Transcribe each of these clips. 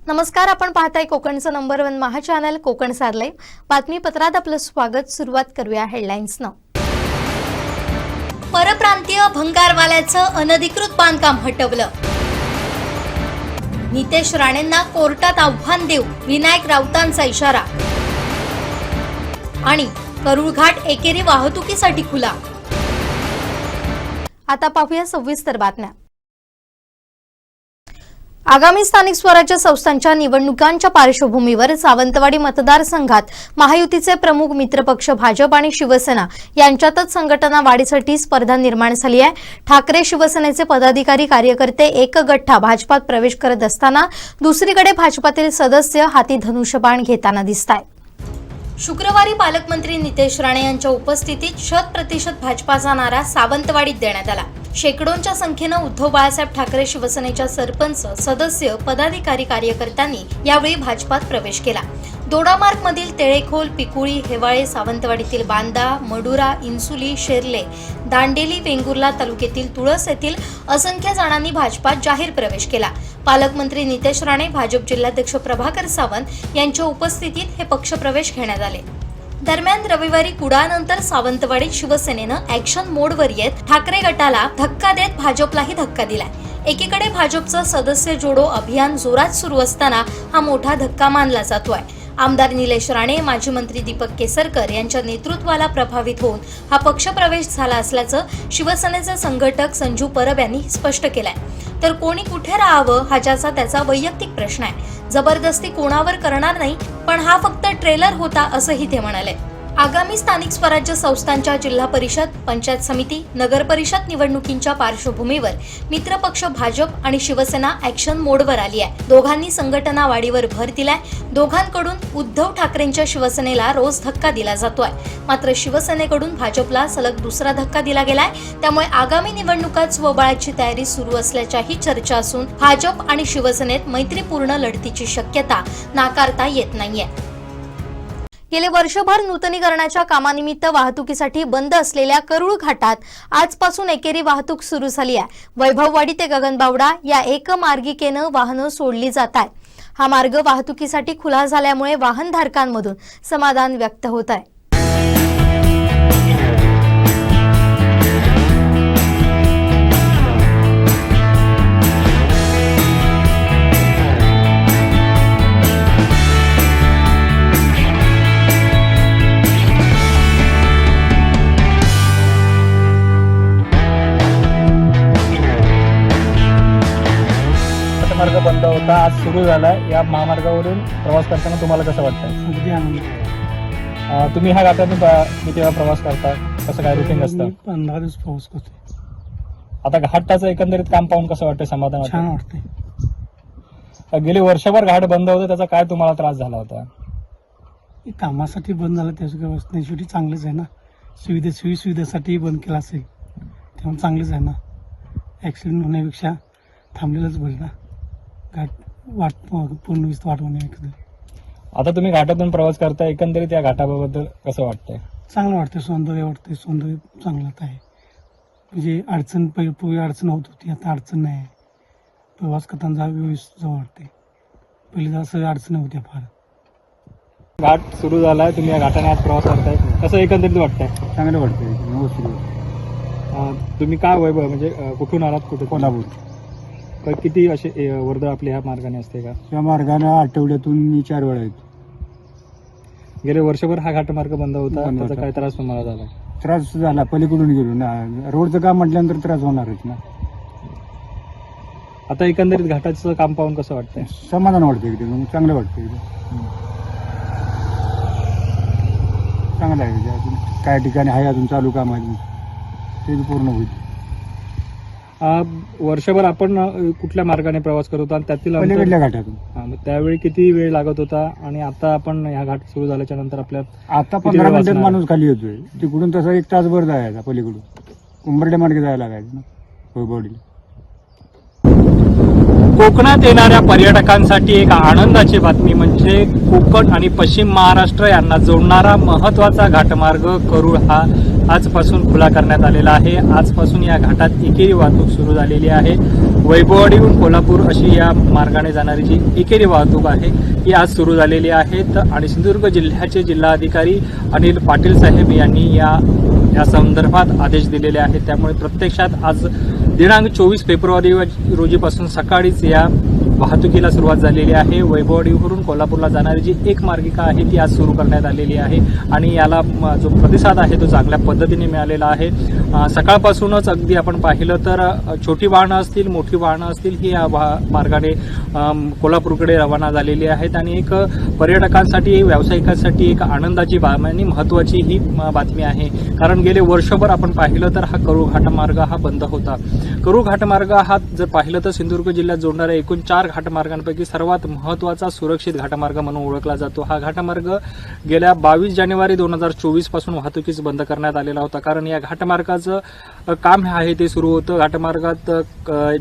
नमस्कार, आपण पाहताय कोकणचं नंबर 1 महा चॅनल कोकण सारलय बातमीपत्रात आपलं स्वागत। सुरुवात करूया हेडलाईन्सनं। परप्रांतीय भंगारवाल्याचं अनधिकृत बांधकाम हटवलं। नितेश राणेंना कोर्टात आव्हान देऊ विनायक राऊतांचा इशारा। आणि करूळ घाट एकेरी वाहतुकीसाठी खुला। आता पाहूया सविस्तर बातम्या। आगामी स्थानिक स्वराज्य संस्थांच्या निवडणुकांच्या पार्श्वभूमीवर सावंतवाडी मतदारसंघात महायुतीचे प्रमुख मित्रपक्ष भाजप आणि शिवसेना यांच्यातच संघटना वाढीसाठी स्पर्धा निर्माण झाली आहे। ठाकरे शिवसेनेचे पदाधिकारी कार्यकर्ते एक गठ्ठा भाजपात प्रवेश करत असताना दुसरीकडे भाजपातील सदस्य हाती धनुष्यबाण घेताना दिसतायत। शुक्रवारी पालकमंत्री नितेश राणे यांच्या उपस्थितीत 100% भाजपाचा नारा सावंतवाडीत देण्यात आला। शेकडोंच्या संख्येने उद्धव बाळासाहेब ठाकरे शिवसेनेच्या सरपंच, सदस्य, पदाधिकारी, कार्यकर्त्यांनी यावेळी भाजपात प्रवेश केला। दोडामार्ग मधील तेळेखोल, पिकुळी, हेवाळे, सावंतवाडीतील बांदा, मडुरा, इन्सुली, शेर्ले, दांडेली, वेंगुर्ला तालुक्यातील तुळस येथील असंख्य जणांनी भाजपात जाहीर प्रवेश केला। पालकमंत्री नितेश राणे, भाजप जिल्हाध्यक्ष प्रभाकर सावंत यांच्या उपस्थितीत हे पक्षप्रवेश घेण्यात आले। दरम्यान रविवारी कुडाळनंतर सावंतवाडीत शिवसेनेनं ॲक्शन मोडवर येत ठाकरे गटाला धक्का देत भाजपलाही धक्का दिलाय। एकीकडे भाजपचं सदस्य जोडो अभियान जोरात सुरू असताना हा मोठा धक्का मानला जातोय। आमदार निलेश राणे, माजी मंत्री दीपक केसरकर यांच्या नेतृत्वाला प्रभावित होऊन हा पक्षप्रवेश झाला असल्याचं शिवसेनेचे संघटक संजू परब यांनी स्पष्ट केलंय। तर कोणी कुठे राहावं हा ज्याचा त्याचा वैयक्तिक प्रश्न आहे, जबरदस्ती कोणावर करणार नाही, पण हा फक्त ट्रेलर होता असंही ते म्हणाले। आगामी स्थानिक स्वराज्य संस्थांच्या जिल्हा परिषद, पंचायत समिती, नगर परिषद निवडणुकींच्या पार्श्वभूमीवर मित्रपक्ष भाजप आणि शिवसेना ॲक्शन मोडवर आली आहे। दोघांनी संघटना वाढीवर भर दिलाय। दोघांकडून उद्धव ठाकरेंच्या शिवसेनेला रोज धक्का दिला जातोय, मात्र शिवसेनेकडून भाजपला सलग दुसरा धक्का दिला गेलाय। त्यामुळे आगामी निवडणुकात स्वबळाची तयारी सुरू असल्याच्याही चर्चा असून भाजप आणि शिवसेनेत मैत्रीपूर्ण लढतीची शक्यता नाकारता येत नाहीये। गेले वर्षभर नूतनीकरणाच्या कामानिमित्त वाहतुकीसाठी बंद असलेल्या करूळ घाटात आजपासून एकेरी वाहतूक सुरू झाली आहे। वैभववाडी ते गगनबावडा या एकमार्गिकेनं वाहनं सोडली जात आहेत। हा मार्ग वाहतुकीसाठी खुला झाल्यामुळे वाहनधारकांमधून समाधान व्यक्त होत आहे। मार्ग बंद होता, आज सुरू झालाय। या महामार्गावरून प्रवास करताना तुम्हाला कसं वाटतं? अगदी आनंद। तुम्ही ह्या घाटातून किती वेळा प्रवास करता, कसं काय रुटीन असतं? 15 दिवस प्रवास करतो। आता घाटाचं एकंदरीत काम पाहून कसं वाटतं? समाधान छान वाटतं? वाटते। गेले वर्षभर घाट बंद होते, त्याचा काय तुम्हाला त्रास झाला होता? कामासाठी बंद झालं त्याचं काय नाही, शेवटी चांगलंच आहे ना। सुविधेसाठी बंद केला असेल तेव्हा चांगलंच आहे ना। ॲक्सिडेंट होण्यापेक्षा थांबलेलंच बरं ना, घाट पूर्ण वाट होण्यापेक्षा। आता तुम्ही घाटातून प्रवास करता, एकंदरीत या घाटाबद्दल कसं वाटतंय? चांगलं वाटतं, सौंदर्य वाटतंय, सौंदर्य चांगलं आहे। म्हणजे अडचण पूर्वी अडचण होत होती, आता अडचण नाही। प्रवास करताना व्यवस्थित वाटते, पहिले जरा सगळ्या अडचणी होत्या फार। घाट सुरू झालाय, तुम्ही या घाटाने आज प्रवास करताय, कसं एकंदरीत वाटतंय? चांगलं वाटतंय, व्यवस्थित वाटतं। तुम्ही काय वैभव म्हणजे कुठून आलात? कुठे? कोल्हापूर। किती असे वर्दळ आपली ह्या मार्गाने असते का? या मार्गाने आठवड्यातून 4 वेळा येतो। गेले वर्षभर हा घाटमार्ग बंद होता, बंद त्याचा होता। काय त्रास तुम्हाला झाला? त्रास झाला, पलीकडून गेलो ना, रोडचं काम म्हटल्यानंतर त्रास होणारच ना। आता एकंदरीत घाटाचं काम पाहून कसं वाटतंय? समाधान वाटतं, एकदम चांगलं वाटतं एकदम। चांगलं आहे, अजून काय ठिकाणी आहे अजून चालू काम आहे, ते पूर्ण होईल। वर्षभर आपण कुठल्या मार्गाने प्रवास करत होता आणि त्यातील पलीकडल्या घाटातून? मग त्यावेळी किती वेळ लागत होता आणि आता आपण ह्या घाट सुरू झाल्याच्या नंतर आपल्या आता 15 मिनिटात माणूस खाली येतोय, तिकडून तसा 1 तासभर जायचा, पलीकडून कुंभर्डे मार्गे जायला लागायचं ना वैभववाडीला। कोकणात येणाऱ्या पर्यटकांसाठी एक आनंदाची बातमी म्हणजे कोकण आणि पश्चिम महाराष्ट्र यांना जोडणारा महत्त्वाचा घाटमार्ग करूळ हा आजपासून खुला करण्यात आलेला आहे। आजपासून या घाटात एकेरी वाहतूक सुरू झालेली आहे। वैभववाडीहून कोल्हापूर अशी या मार्गाने जाणारी जी एकेरी वाहतूक आहे ही आज सुरू झालेली आहे आणि सिंधुदुर्ग जिल्ह्याचे जिल्हाधिकारी अनिल पाटील साहेब यांनी या संदर्भात आदेश दिलेले आहेत। त्यामुळे प्रत्यक्षात आज दिनांक 24 फेब्रुवारी रोजीपासून सकाळीच या वाहतुकीला सुरुवात झालेली आहे। वैभववाडीवरून कोल्हापूरला जाणारी जी एक मार्गिका आहे ती आज सुरू करण्यात आलेली आहे आणि याला जो प्रतिसाद आहे तो चांगल्या पद्धतीने मिळालेला आहे। सकाळपासूनच अगदी आपण पाहिलं तर छोटी वाहनं असतील मोठी वाहनं असतील ही या मार्गाने कोल्हापूरकडे रवाना झालेली आहेत आणि एक पर्यटकांसाठी व्यावसायिकांसाठी एक आनंदाची आणि महत्त्वाची ही बातमी आहे। कारण गेले वर्षभर आपण पाहिलं तर हा करूळ घाटमार्ग हा बंद होता। करूळ घाटमार्ग हा जर पाहिलं तर सिंधुदुर्ग जिल्ह्यात जोडणाऱ्या एकूण 4 घाटमार्गांपैकी सर्वात महत्त्वाचा सुरक्षित घाटमार्ग म्हणून ओळखला जातो। हा घाटमार्ग गेल्या 22 जानेवारी 2024 पासून वाहतुकीस बंद करण्यात आलेला होता। कारण या घाटमार्गाचं काम आहे ते सुरू होतं। घाटमार्गात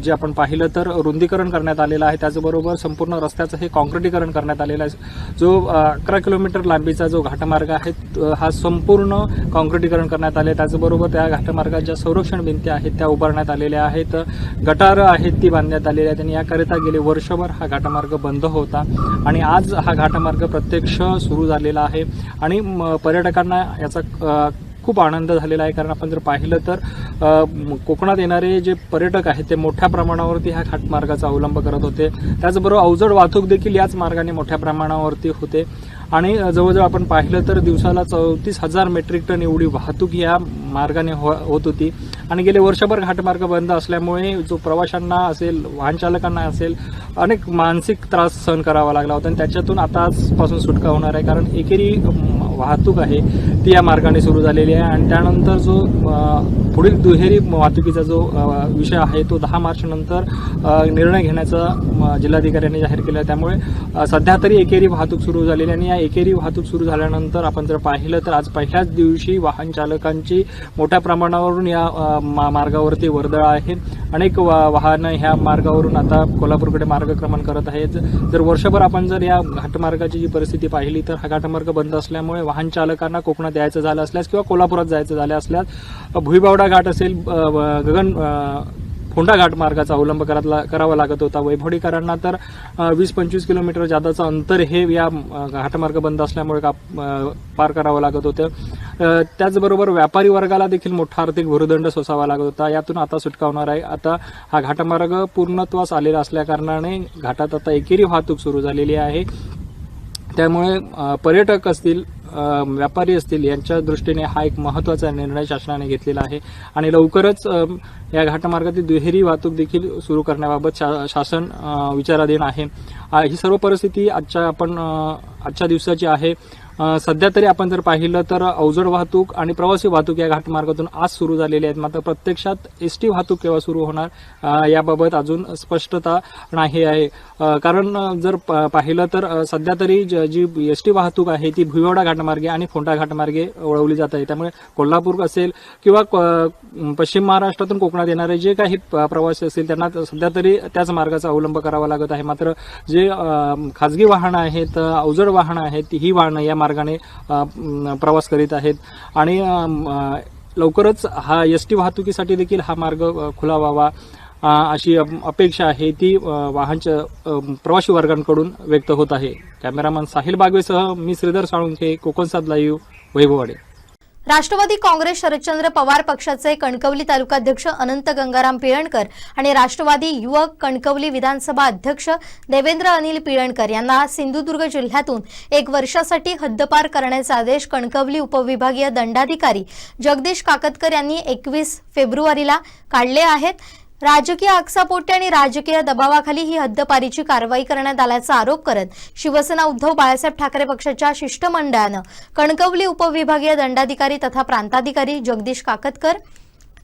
जे आपण पाहिलं तर रुंदीकरण करण्यात आलेलं आहे, त्याचबरोबर संपूर्ण रस्त्याचं हे कॉन्क्रिटीकरण करण्यात आलेलं आहे। जो 11 किलोमीटर लांबीचा जो घाटमार्ग आहे हा संपूर्ण कॉन्क्रिटीकरण करण्यात आले। त्याचबरोबर त्या घाटमार्गाच्या संरक्षण भिंती आहेत त्या उभारण्यात आलेल्या आहेत, गटारं आहेत ती बांधण्यात आलेली आहेत आणि याकरिता गेले वर्षभर हा घाटमार्ग बंद होता आणि आज हा घाटमार्ग प्रत्यक्ष सुरू झालेला आहे आणि पर्यटकांना याचा खूप आनंद झालेला आहे। कारण आपण जर पाहिलं तर कोकणात येणारे जे पर्यटक आहेत ते मोठ्या प्रमाणावरती ह्या घाटमार्गाचा अवलंब करत होते, त्याचबरोबर अवजड वाहतूक देखील याच मार्गाने मोठ्या प्रमाणावरती होते आणि जवळजवळ आपण पाहिलं तर दिवसाला 34,000 मेट्रिक टन एवढी वाहतूक या मार्गाने होत होती आणि गेले वर्षभर घाटमार्ग बंद असल्यामुळे जो प्रवाशांना असेल वाहन चालकांना असेल अनेक मानसिक त्रास सहन करावा लागला होता आणि त्याच्यातून आता आजपासून सुटका होणार आहे। कारण एकेरी वाहतूक आहे ती या मार्गाने सुरू झालेली आहे आणि त्यानंतर जो पुढील दुहेरी वाहतुकीचा जो विषय आहे तो 10 मार्च नंतर निर्णय घेण्याचा जिल्हाधिकाऱ्यांनी जाहीर केला। त्यामुळे सध्या तरी एकेरी वाहतूक सुरू झालेली आणि या एकेरी वाहतूक सुरू झाल्यानंतर आपण जर पाहिलं तर आज पहिल्याच दिवशी वाहन चालकांची मोठ्या प्रमाणावरून या मार्गावरती वर्दळ आहे। अनेक वाहनं ह्या मार्गावरून आता कोल्हापूरकडे मार्गक्रमण करत आहेत। जर वर्षभर आपण जर या घाटमार्गाची जी परिस्थिती पाहिली तर हा घाटमार्ग बंद असल्यामुळे वाहन चालकांना कोकणात यायचं झालं असल्यास किंवा कोल्हापुरात जायचं झालं असल्यास भुईबावडा घाट असेल गगन फोंडा घाट मार्गाचा अवलंब करावा लागत होता। वैभवडीकरांना तर 20-25 किलोमीटर जादाचं अंतर हे या घाटमार्ग बंद असल्यामुळे पार करावं लागत होतं। त्याचबरोबर व्यापारी वर्गाला देखील मोठा आर्थिक भुर्दंड सोसावा लागत होता। यातून आता सुटका होणार आहे। आता हा घाटमार्ग पूर्णत्वास आलेला असल्याकारणाने घाटात आता एकेरी वाहतूक सुरू झालेली आहे। त्यामुळे पर्यटक असतील व्यापारी असतील यांच्या दृष्टीने हा एक महत्त्वाचा निर्णय शासनाने घेतलेला आहे आणि लवकरच या घाटमार्गातील दुहेरी वाहतूक देखील सुरू करण्याबाबत शासन विचाराधीन आहे। ही सर्व परिस्थिती आजच्या दिवसाची आहे। सध्या तरी आपण जर पाहिलं तर अवजड वाहतूक आणि प्रवासी वाहतूक या घाटमार्गातून आज सुरू झालेली आहेत, मात्र प्रत्यक्षात एसटी वाहतूक केव्हा सुरू होणार याबाबत अजून स्पष्टता नाही आहे। कारण जर पाहिलं तर सध्या तरी जी एसटी वाहतूक आहे ती भुईबावडा घाटमार्गे आणि फोंडा घाटमार्गे वळवली जात आहे। त्यामुळे कोल्हापूर असेल किंवा पश्चिम महाराष्ट्रातून कोकणात येणारे जे काही प्रवासी असतील त्यांना सध्या तरी त्याच मार्गाचा अवलंब करावा लागत आहे। मात्र जे खाजगी वाहनं आहेत, अवजड वाहनं आहेत, ही वाहनं या मार्गाने प्रवास करीत आहेत आणि लवकरच हा एसटी वाहतुकीसाठी देखील हा मार्ग खुला व्हावा अशी अपेक्षा आहे ती प्रवासी वर्गांकडून व्यक्त होत आहे। कॅमेरामन साहिल बागवेसह मी श्रीधर साळुंखे, कोकणसाद लाईव्ह, वैभववाडी। राष्ट्रवादी काँग्रेस शरदचंद्र पवार पक्षाचे कणकवली तालुकाध्यक्ष अनंत गंगाराम पिळणकर आणि राष्ट्रवादी युवक कणकवली विधानसभा अध्यक्ष देवेंद्र अनिल पिळणकर यांना सिंधुदुर्ग जिल्ह्यातून 1 वर्षासाठी हद्दपार करण्याचे आदेश कणकवली उपविभागीय दंडाधिकारी जगदीश काकतकर यांनी 21 फेब्रुवारीला काढले आहेत। राजकीय आक्षेपोटी आणि राजकीय दबावाखाली ही हद्दपारीची कारवाई करण्यात आल्याचा आरोप करत शिवसेना उद्धव बाळासाहेब ठाकरे पक्षाच्या शिष्टमंडळानं कणकवली उपविभागीय दंडाधिकारी तथा प्रांताधिकारी जगदीश काकतकर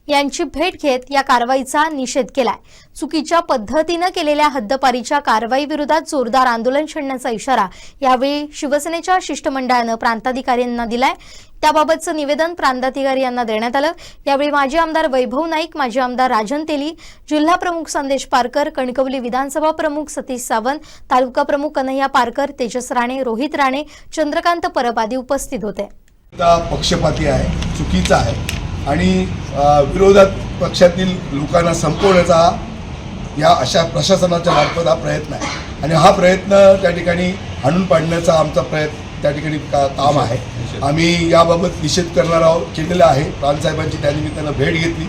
यांची भेट घेत या कारवाईचा निषेध केलाय। चुकीच्या पद्धतीने केलेल्या हद्दपारीच्या कारवाई विरोधात जोरदार आंदोलन छेडण्याचा इशारा यावेळी शिवसेनेच्या शिष्टमंडळानं प्रांताधिकाऱ्यांना दिलाय। त्याबाबतचं निवेदन प्रांताधिकारी यांना देण्यात आलं। यावेळी माजी आमदार वैभव नाईक, माजी आमदार राजन तेली, जिल्हा प्रमुख संदेश पारकर, कणकवली विधानसभा प्रमुख सतीश सावंत, तालुका प्रमुख कन्हैया पारकर, तेजस राणे, रोहित राणे, चंद्रकांत परब आदी उपस्थित होते। पक्षपाती आहे, चुकीचा आहे आणि विरोधात पक्षातील लोकांना संपवण्याचा या अशा प्रशासनाच्या मार्फत हा प्रयत्न आहे आणि हा प्रयत्न त्या ठिकाणी हाणून पाडण्याचा आमचा प्रयत्न त्या ठिकाणी काम आहे. आम्ही याबाबत निषेध करणार आहोत, केलेला आहे. प्राणसाहेबांची त्यानिमित्तानं भेट घेतली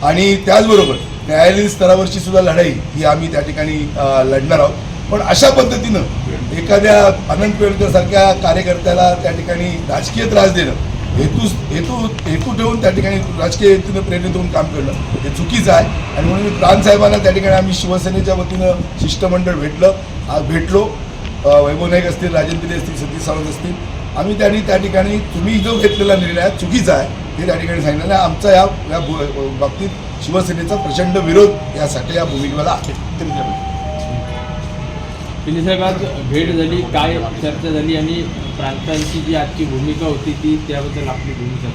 आणि त्याचबरोबर न्यायालयीन स्तरावरची सुद्धा लढाई ही आम्ही त्या ठिकाणी लढणार आहोत. पण अशा पद्धतीनं एखाद्या अनंत पेडकर सारख्या कार्यकर्त्याला त्या ठिकाणी राजकीय त्रास देणं, हेतू ठेवून त्या ठिकाणी राजकीय हेतूनं प्रेरित होऊन काम करणं हे चुकीचं आहे. आणि म्हणून मी प्राणसाहेबांना त्या ठिकाणी आम्ही शिवसेनेच्या वतीनं शिष्टमंडळ भेटलो. वैभव नाईक असतील, राजेंद्र असतील, सतीश सावंत असतील. आम्ही त्यांनी त्या ठिकाणी तुम्ही जो घेतलेला निर्णय चुकीचा आहे हे त्या ठिकाणी सांगितलं आहे. आमचा या बाबतीत शिवसेनेचा प्रचंड विरोध यासाठी या भूमिकेला आहे. पिल्ले साहेब, आज भेट झाली, काय चर्चा झाली आणि प्रांतांची जी आजची भूमिका होती ती त्याबद्दल आपली भूमिका?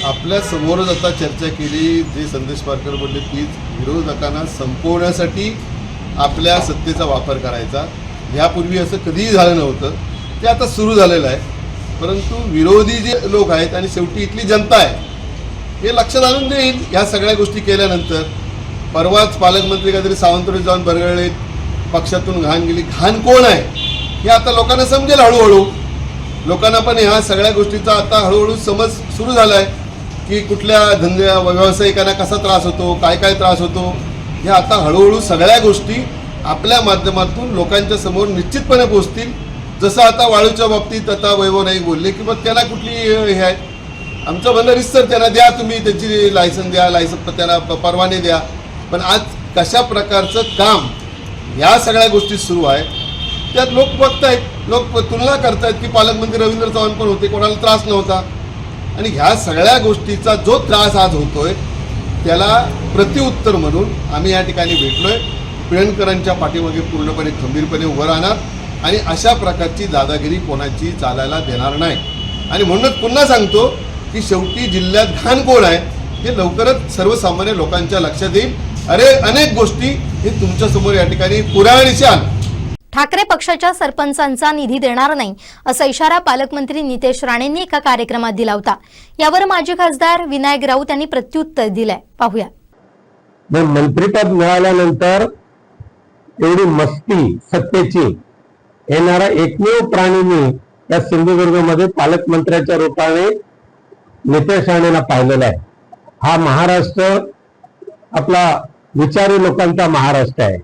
आपल्या समोरच आता चर्चा केली. जे संदेश पारकर बोलले की विरोधकांना संपवण्यासाठी आपल्या सत्तेचा वापर करायचा. यापूर्वी असं कधीही झालं नव्हतं, ते आता सुरू झालेलं आहे. परंतु विरोधी जे लोक आहेत आणि शेवटी इथली जनता आहे हे लक्षात आणून देईल ह्या सगळ्या गोष्टी केल्यानंतर. परवाच पालकमंत्री काहीतरी सावंतवाडीत जाऊन बरगळले, पक्षातून घाण गेली. घाण कोण आहे हे आता लोकांना समजेल हळूहळू. लोकांना पण ह्या सगळ्या गोष्टीचा आता हळूहळू समज सुरू झाला आहे की कुठल्या धंद्या व्यावसायिकांना कसा त्रास होतो, काय काय त्रास होतो. हे आता हळूहळू सगळ्या गोष्टी आपल्या माध्यमातून लोकांच्या समोर निश्चितपणे पोहोचतील. जसं आता वाळूच्या बाबतीत आता वैभव नाईक बोलले की मग त्याला कुठली हे आहे, आमचं म्हणणं रिस्तर त्यांना द्या, तुम्ही त्याची लायसन द्या, त्यांना परवाने द्या. पण आज कशा प्रकारचं काम या सगळ्या गोष्टी सुरू आहे त्यात लोक बघतायत, लोक तुलना करतायत की पालकमंत्री रवींद्र चव्हाण पण होते, कोणाला त्रास नव्हता. आणि ह्या सगळ्या गोष्टीचा जो त्रास आज होतोय त्याला प्रतिउत्तर म्हणून आम्ही या ठिकाणी भेटलोय. पिळणकरांच्या पाठीमागे पूर्णपणे खंबीरपणे उभं राहणार आणि अशा प्रकारची दादागिरी कोणाची चालायला देणार नाही. आणि म्हणूनच पुन्हा सांगतो की शेवटी जिल्ह्यात घाण कोण आहे हे लवकरच सर्वसामान्य लोकांच्या लक्षात येईल. अरे अनेक गोष्टी हे तुमच्या समोर या ठिकाणी पुराणीशान. ठाकरे पक्षाच्या सरपंचांचा निधी देणार नाही असा इशारा पालकमंत्री नितेश राणेंनी एका कार्यक्रमात दिला होता. यावर माजी खासदार विनायक राऊत यांनी प्रत्युत्तर दिलंय, पाहूया. मंत्रिपद मिळाल्यानंतर एवढी मस्ती सत्तेची येणारा एकमेव प्राणी मी या सिंधुदुर्गमध्ये पालकमंत्र्याच्या रूपाने नितेश राणेंना पाहिलेला आहे. हा महाराष्ट्र आपला विचारी लोकांचा महाराष्ट्र आहे.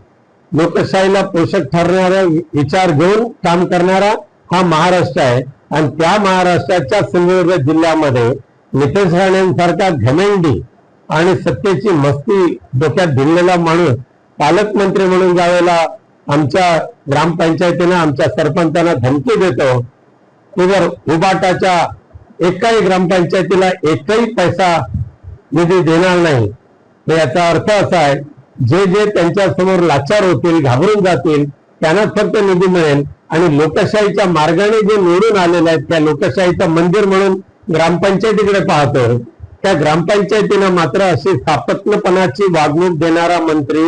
लोकशाहीला पोषक ठरणारा विचार घेऊन काम करणारा हा महाराष्ट्र आहे. आणि त्या महाराष्ट्राच्या सिंधुदुर्ग जिल्ह्यामध्ये नितेश राणेंसारखा घमेंडी आणि सत्तेची मस्ती डोक्यात भिनलेला माणूस पालकमंत्री म्हणून ज्यावेळेला आमच्या ग्रामपंचायतीनं आमच्या सरपंचांना धमकी देतो की जर उबाटाच्या एकाही ग्रामपंचायतीला एकही पैसा निधी देणार नाही, तर याचा अर्थ असा आहे जे जे त्यांच्या समोर लाचार होतील, घाबरून जातील त्यांनाच फक्त निधी मिळेल. आणि लोकशाहीच्या मार्गाने जे निवडून आलेले आहेत त्या लोकशाहीचं मंदिर म्हणून ग्रामपंचायतीकडे पाहतो, त्या ग्रामपंचायतीनं मात्र अशी सापत्नपणाची वागणूक देणारा मंत्री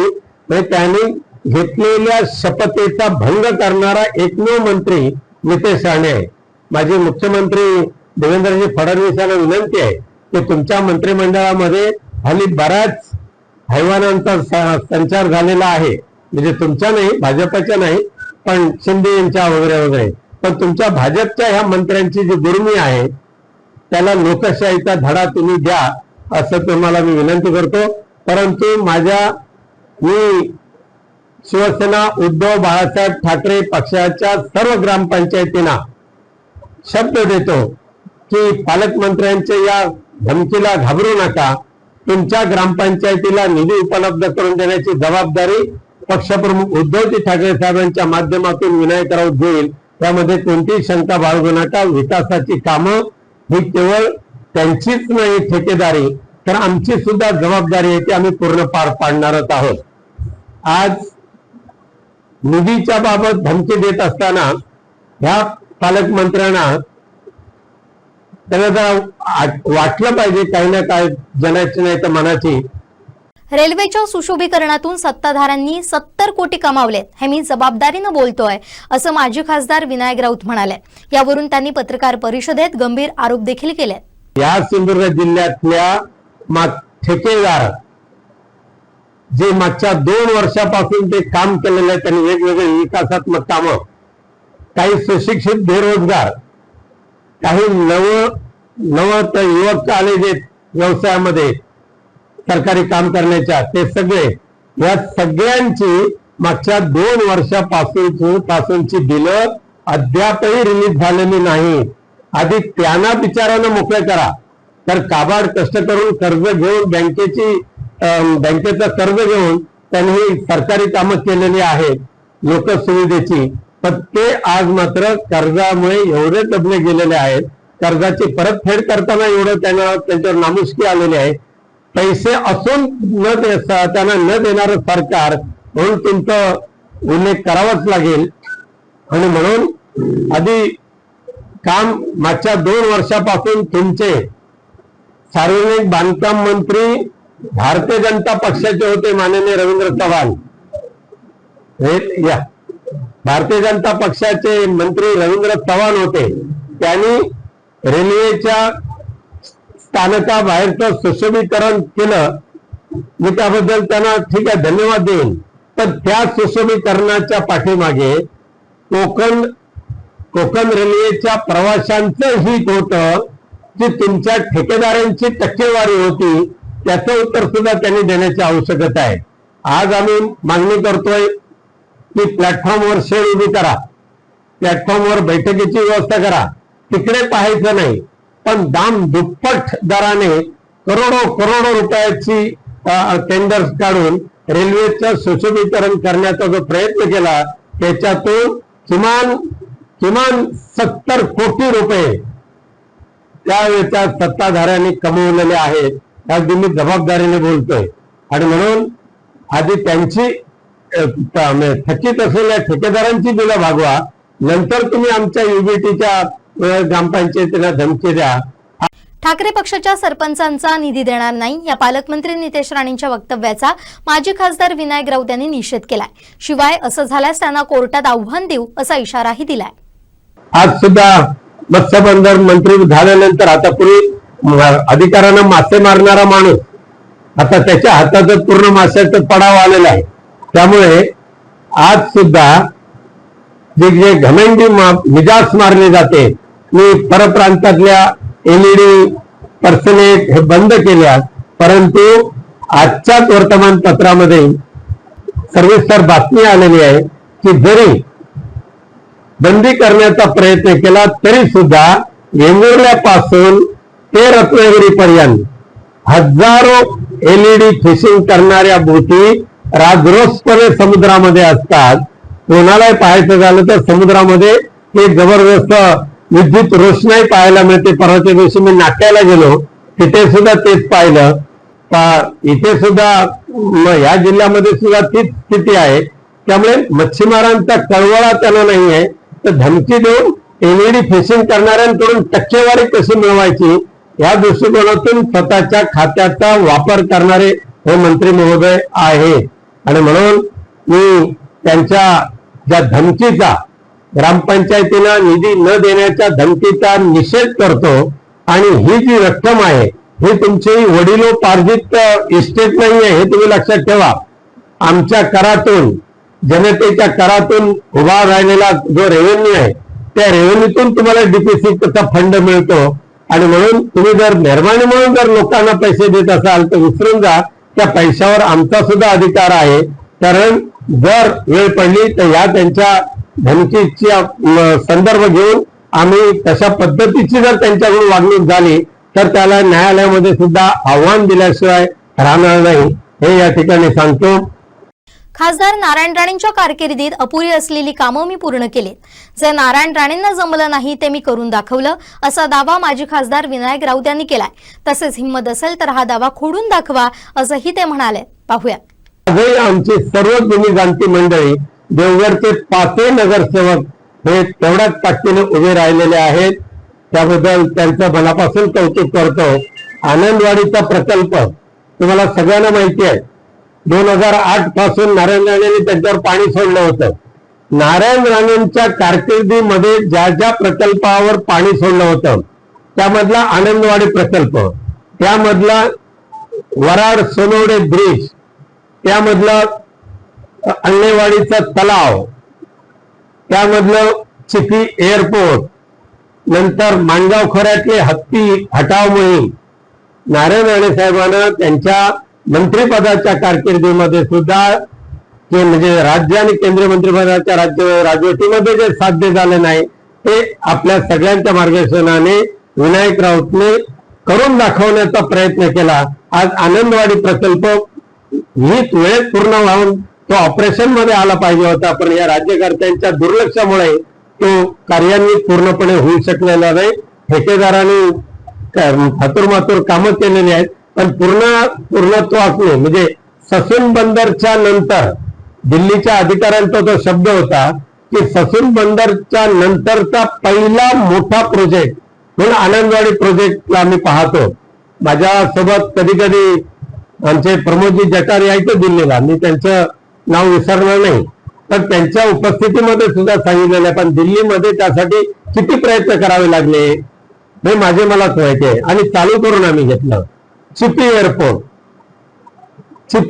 म्हणजे त्याने घेतलेल्या शपथेचा भंग करणारा एकमेव मंत्री नितेश राणे आहे. माझे मुख्यमंत्री देवेंद्रजी फडणवीस यांना विनंती आहे की तुमच्या मंत्रिमंडळामध्ये हल्ली बऱ्याच हैवानांचा संचार झालेला आहे, म्हणजे तुमच्या नाही, भाजपच्या नाही, पण शिंदे यांच्या वगैरे वगैरे. पण तुमच्या भाजपच्या ह्या मंत्र्यांची जी दुर्मी आहे त्याला लोकशाहीचा धडा तुम्ही द्या असं तुम्हाला मी विनंती करतो. परंतु मी शिवसेना उद्धव बाळासाहेब ठाकरे पक्षाच्या सर्व ग्रामपंचायतींना शब्द देतो की पालकमंत्र्यांच्या या धमकीला घाबरू नका. तुमच्या ग्रामपंचायतीला निधी उपलब्ध करून देण्याची जबाबदारी पक्षप्रमुख उद्धवजी ठाकरे साहेबांच्या माध्यमातून विनायक राऊत घेईल. त्यामध्ये कोणतीही शंका बाळगू नका. विकासाची कामं ही केवळ त्यांचीच नाही ठेकेदारी, तर आमची सुद्धा जबाबदारी आहे ती आम्ही पूर्ण पार पाडणारच आहोत. आज निधीच्या बाबत धमकी देत असताना ह्या पालकमंत्र्यांना त्यांना जरा वाटलं पाहिजे काही ना काय जनाची नाही तर मनाची. रेल्वेच्या सुशोभीकरणातून सत्ताधाऱ्यांनी 70 कोटी कमावलेत हे मी जबाबदारीनं बोलतोय असं माजी खासदार विनायक राऊत म्हणाले. यावरून त्यांनी पत्रकार परिषदेत गंभीर आरोप देखील केले. या सिंधुदुर्ग जिल्ह्यातल्या ठेकेदार जे मागच्या 2 वर्षापासून ते काम केलेलं आहे, त्यांनी वेगवेगळे विकासात्मक कामं, काही सुशिक्षित बेरोजगार, काही नव युवक आले जे व्यवसायामध्ये सरकारी काम करण्याच्या, ते सगळे, या सगळ्यांची मागच्या 2 वर्षापासूनची बिलं अद्यापही रिलीज झालेली नाही. आधी त्यांना बिचारांना मोकळे करा. तर काबाड कष्ट करून कर्ज घेऊन बँकेचं कर्ज घेऊन त्यांनी सरकारी कामं केलेली आहेत लोकसुविधेची, पण ते आज मात्र कर्जामुळे एवढे दबले गेलेले आहेत, कर्जाची परतफेड करताना एवढं त्यांच्यावर नामुष्की आलेली आहे. पैसे असून त्यांना न देणारं सरकार म्हणून तुमचा उल्लेख करावाच लागेल. आणि म्हणून आधी काम मागच्या 2 वर्षापासून तुमचे सार्वजनिक बांधकाम मंत्री भारतीय जनता पक्षाचे होते, माननीय रवींद्र चव्हाण. भारतीय जनता पक्षाचे मंत्री रवींद्र चव्हाण होते. त्यांनी रेल्वेच्या स्थानकाबाहेरचं सुशोभीकरण केलं. मी त्याबद्दल त्यांना ठीक आहे धन्यवाद देईन. पण त्या सुशोभीकरणाच्या पाठीमागे कोकण रेल्वेच्या प्रवाशांचं हित होतं, जी तुमच्या ठेकेदारांची टक्केवारी होती, त्याचं उत्तर सुद्धा त्यांनी देण्याची आवश्यकता आहे. आज आम्ही मागणी करतोय की प्लॅटफॉर्मवर शेड उभी करा, प्लॅटफॉर्मवर बैठकीची व्यवस्था करा. तिकडे पाहायचं नाही, पण दाम दुप्पट दराने करोडो रुपयाची टेंडर्स काढून रेल्वेचं सुशोभीकरण करण्याचा जो प्रयत्न केला, त्याच्यातून किमान 70 कोटी रुपये त्यावेळेच्या सत्ताधाऱ्यांनी कमवलेले आहेत. अगदी मी जबाबदारीने बोलतोय. आणि म्हणून आधी त्यांची थकीत असलेल्या ठेकेदारांची बिलं भागवा, नंतर तुम्ही आमच्या युबीटीच्या ग्रामपंचायतीला धमकी द्या. ठाकरे पक्षाच्या सरपंचांचा निधी देणार नाही या पालकमंत्री नितेश राणेंच्या वक्तव्याचा माजी खासदार विनायक राऊत यांनी निषेध केलाय. शिवाय असं झाल्यास त्यांना कोर्टात आव्हान देऊ असा इशाराही दिलाय. आज सुद्धा मत्स्यबंदर मंत्री झाल्यानंतर आता पूर्वी अधिकाऱ्यांना मासे मारणारा माणूस आता त्याच्या हातात पूर्ण माशाचं पडाव आलेला आहे. त्यामुळे आज सुद्धा जे घमेंडी मिजाज मारले जाते, मी परप्रांतातल्या LED पर्सनेट हे बंद केल्या, परंतु आजच्याच वर्तमानपत्रामध्ये सर्विसर बातमी आलेली आहे की जरी बंदी करण्याचा प्रयत्न केला तरी सुद्धा वेंगुर्ल्यापासून ते रत्नागिरीपर्यंत हजारो LED फिशिंग करणाऱ्या बोटी राजरोसपणे समुद्रामध्ये असतात. कोणालाही पाहायचं झालं तर समुद्रामध्ये एक जबरदस्त विद्युत रोषणाई पाहायला मिळते. परवाच्या दिवशी मी नाट्याला गेलो, तिथे सुद्धा तेच पाहिलं. इथे सुद्धा या जिल्ह्यामध्ये सुद्धा तीच स्थिती आहे. त्यामुळे मच्छीमारांचा कळवळा त्यांना नाही आहे, तर धमकी देऊन LED फिशिंग करणाऱ्यांकडून टक्केवारी कशी मिळवायची या दृष्टिकोनातून स्वतःच्या खात्याचा वापर करणारे हे मंत्री महोदय आहेत. आणि म्हणून मी त्यांच्या ज्या धमकीचा, ग्रामपंचायतीला निधी न देण्याच्या धमकीचा निषेध करतो. आणि ही जी रक्कम आहे ही तुमची वडिलोपार्जित इस्टेट नाही आहे, हे तुम्ही लक्षात ठेवा. आमच्या करातून, जनतेच्या करातून उभा राहिलेला जो रेव्हेन्यू आहे, त्या रेव्हेन्यूतून तुम्हाला DPCचा फंड मिळतो. आणि म्हणून तुम्ही जर मेहरबानी म्हणून जर लोकांना पैसे देत असाल तर विसरून जा, त्या पैशावर आमचा सुद्धा अधिकार आहे. कारण जर वेळ पडली तर या त्यांच्या धमकीचा संदर्भ घेऊन आम्ही तशा पद्धतीची जर त्यांच्याकडून वागणूक झाली तर त्याला न्यायालयामध्ये सुद्धा आव्हान दिल्याशिवाय राहणार नाही, हे या ठिकाणी सांगतो. खासदार नारायण राणेंच्या कारकिर्दीत अपुरी असलेली कामं मी पूर्ण केलीत. जे नारायण राणेंना जमलं नाही ते मी करून दाखवलं असा दावा माजी खासदार विनायक राऊत यांनी केलाय. तसेच हिंमत असेल तर हा दावा खोडून दाखवा असंही ते म्हणाले. पाहूया. आजही आमची सर्व जुनी जाणती मंडळी, देवगडचे 5 नगरसेवक हे तेवढ्याच ताकदीने उभे राहिलेले आहेत. त्याबद्दल त्यांचं मनापासून कौतुक करतो. आनंदवाडीचा प्रकल्प तुम्हाला सगळ्यांना माहिती आहे. 2008 पासून नारायण राणेंनी त्यांच्यावर पाणी सोडलं होतं. नारायण राणेंच्या कारकिर्दीमध्ये ज्या ज्या प्रकल्पावर पाणी सोडलं होतं त्यामधला आनंदवाडी प्रकल्प, त्यामधला वराड सोनवडे ब्रिज, त्यामधलं अण्णेवाडीचा तलाव, त्यामधलं चिपी एअरपोर्ट, नंतर माणगाव खोऱ्यातले हत्ती हटाव मोहीम, नारायण राणे साहेबांना त्यांच्या मंत्रिपदाच्या कारकिर्दीमध्ये सुद्धा जे म्हणजे राज्य आणि केंद्रीय मंत्रिपदाच्या राजवटीमध्ये जे साध्य झाले नाही ते आपल्या सगळ्यांच्या मार्गदर्शनाने विनायक राऊतने करून दाखवण्याचा प्रयत्न केला. आज आनंदवाडी प्रकल्प हीच वेळेत पूर्ण व्हावून तो ऑपरेशन मध्ये आला पाहिजे होता, पण या राज्यकर्त्यांच्या दुर्लक्षामुळे तो कार्यान्वित पूर्णपणे होऊ शकलेला नाही. ठेकेदारांनी हातूरमातूर कामं केलेली आहेत, पण पूर्णत्वास नाही. म्हणजे ससून बंदरच्या नंतर दिल्लीच्या अधिकाऱ्यांचा तो शब्द होता की ससून बंदरच्या नंतरचा पहिला मोठा प्रोजेक्ट म्हणून आनंदवाडी प्रोजेक्टला आम्ही पाहतो. माझ्यासोबत कधी कधी आमचे प्रमोदजी जटार यायचे दिल्लीला, मी त्यांचं नाव विसरणार नाही, तर त्यांच्या उपस्थितीमध्ये सुद्धा सांगितलेलं आहे. पण दिल्लीमध्ये त्यासाठी किती प्रयत्न करावे लागले हे मलाच माहिती आहे. आणि चालू करून आम्ही घेतलं चिपी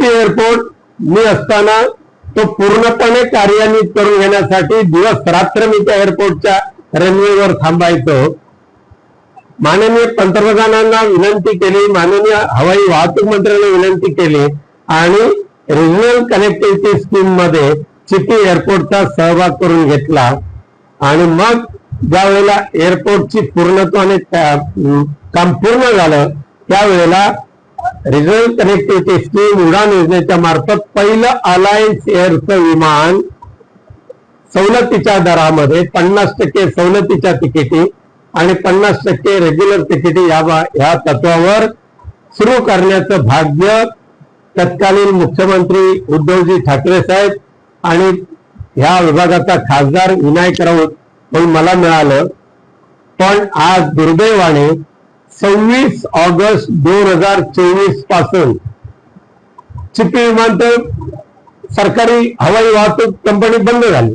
एअरपोर्ट मी असताना तो पूर्णपणे कार्यान्वित करून घेण्यासाठी दिवस रात्र मी त्या एअरपोर्टच्या रनवेवर थांबायचो. माननीय पंतप्रधानांना विनंती केली, माननीय हवाई वाहतूक मंत्र्यांना विनंती केली आणि रिजनल कनेक्टिव्हिटी स्कीम मध्ये चिपी एअरपोर्टचा सहभाग करून घेतला. आणि मग ज्या वेळेला एअरपोर्टची पूर्णत्वाने काम पूर्ण झालं त्यावेळेला रिजनल कनेक्टिव्हिटी स्कीम उडान योजनेच्या मार्फत पहिलं अलायन्स एअरचं विमान सवलतीच्या दरामध्ये 50% सवलतीच्या तिकिटी आणि 50% रेग्युलर तिकिटी या तत्वावर सुरू करण्याचं भाग्य तत्कालीन मुख्यमंत्री उद्धवजी ठाकरे साहेब आणि ह्या विभागाचा खासदार विनायक राऊत म्हणून मला मिळालं. पण आज दुर्दैवाने 26 ऑगस्ट 2024 पासून चिपी विमानतळ सरकारी हवाई वाहतूक कंपनी बंद झाली.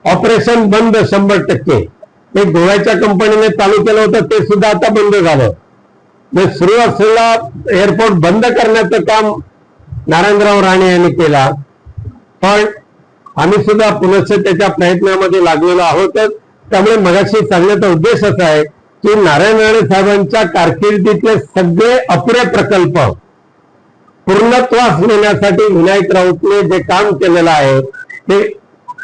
ऑपरेशन बंद 100%. ते गोव्याच्या कंपनीने चालू केलं होतं ते सुद्धा आता बंद झालं. सुरू असलेला एअरपोर्ट बंद करण्याचं काम नारायणराव राणे यांनी केला. पण आम्ही सुद्धा पुनश्च त्याच्या प्रयत्नामध्ये लागलेलो आहोतच. त्यामुळे मगाशी सांगण्याचा उद्देश असा आहे की नारायण राणे साहेबांच्या कारकिर्दीतले सगळे अपुरे प्रकल्प पूर्णत्वास नेण्यासाठी विनायक राऊतने जे काम केलेलं आहे ते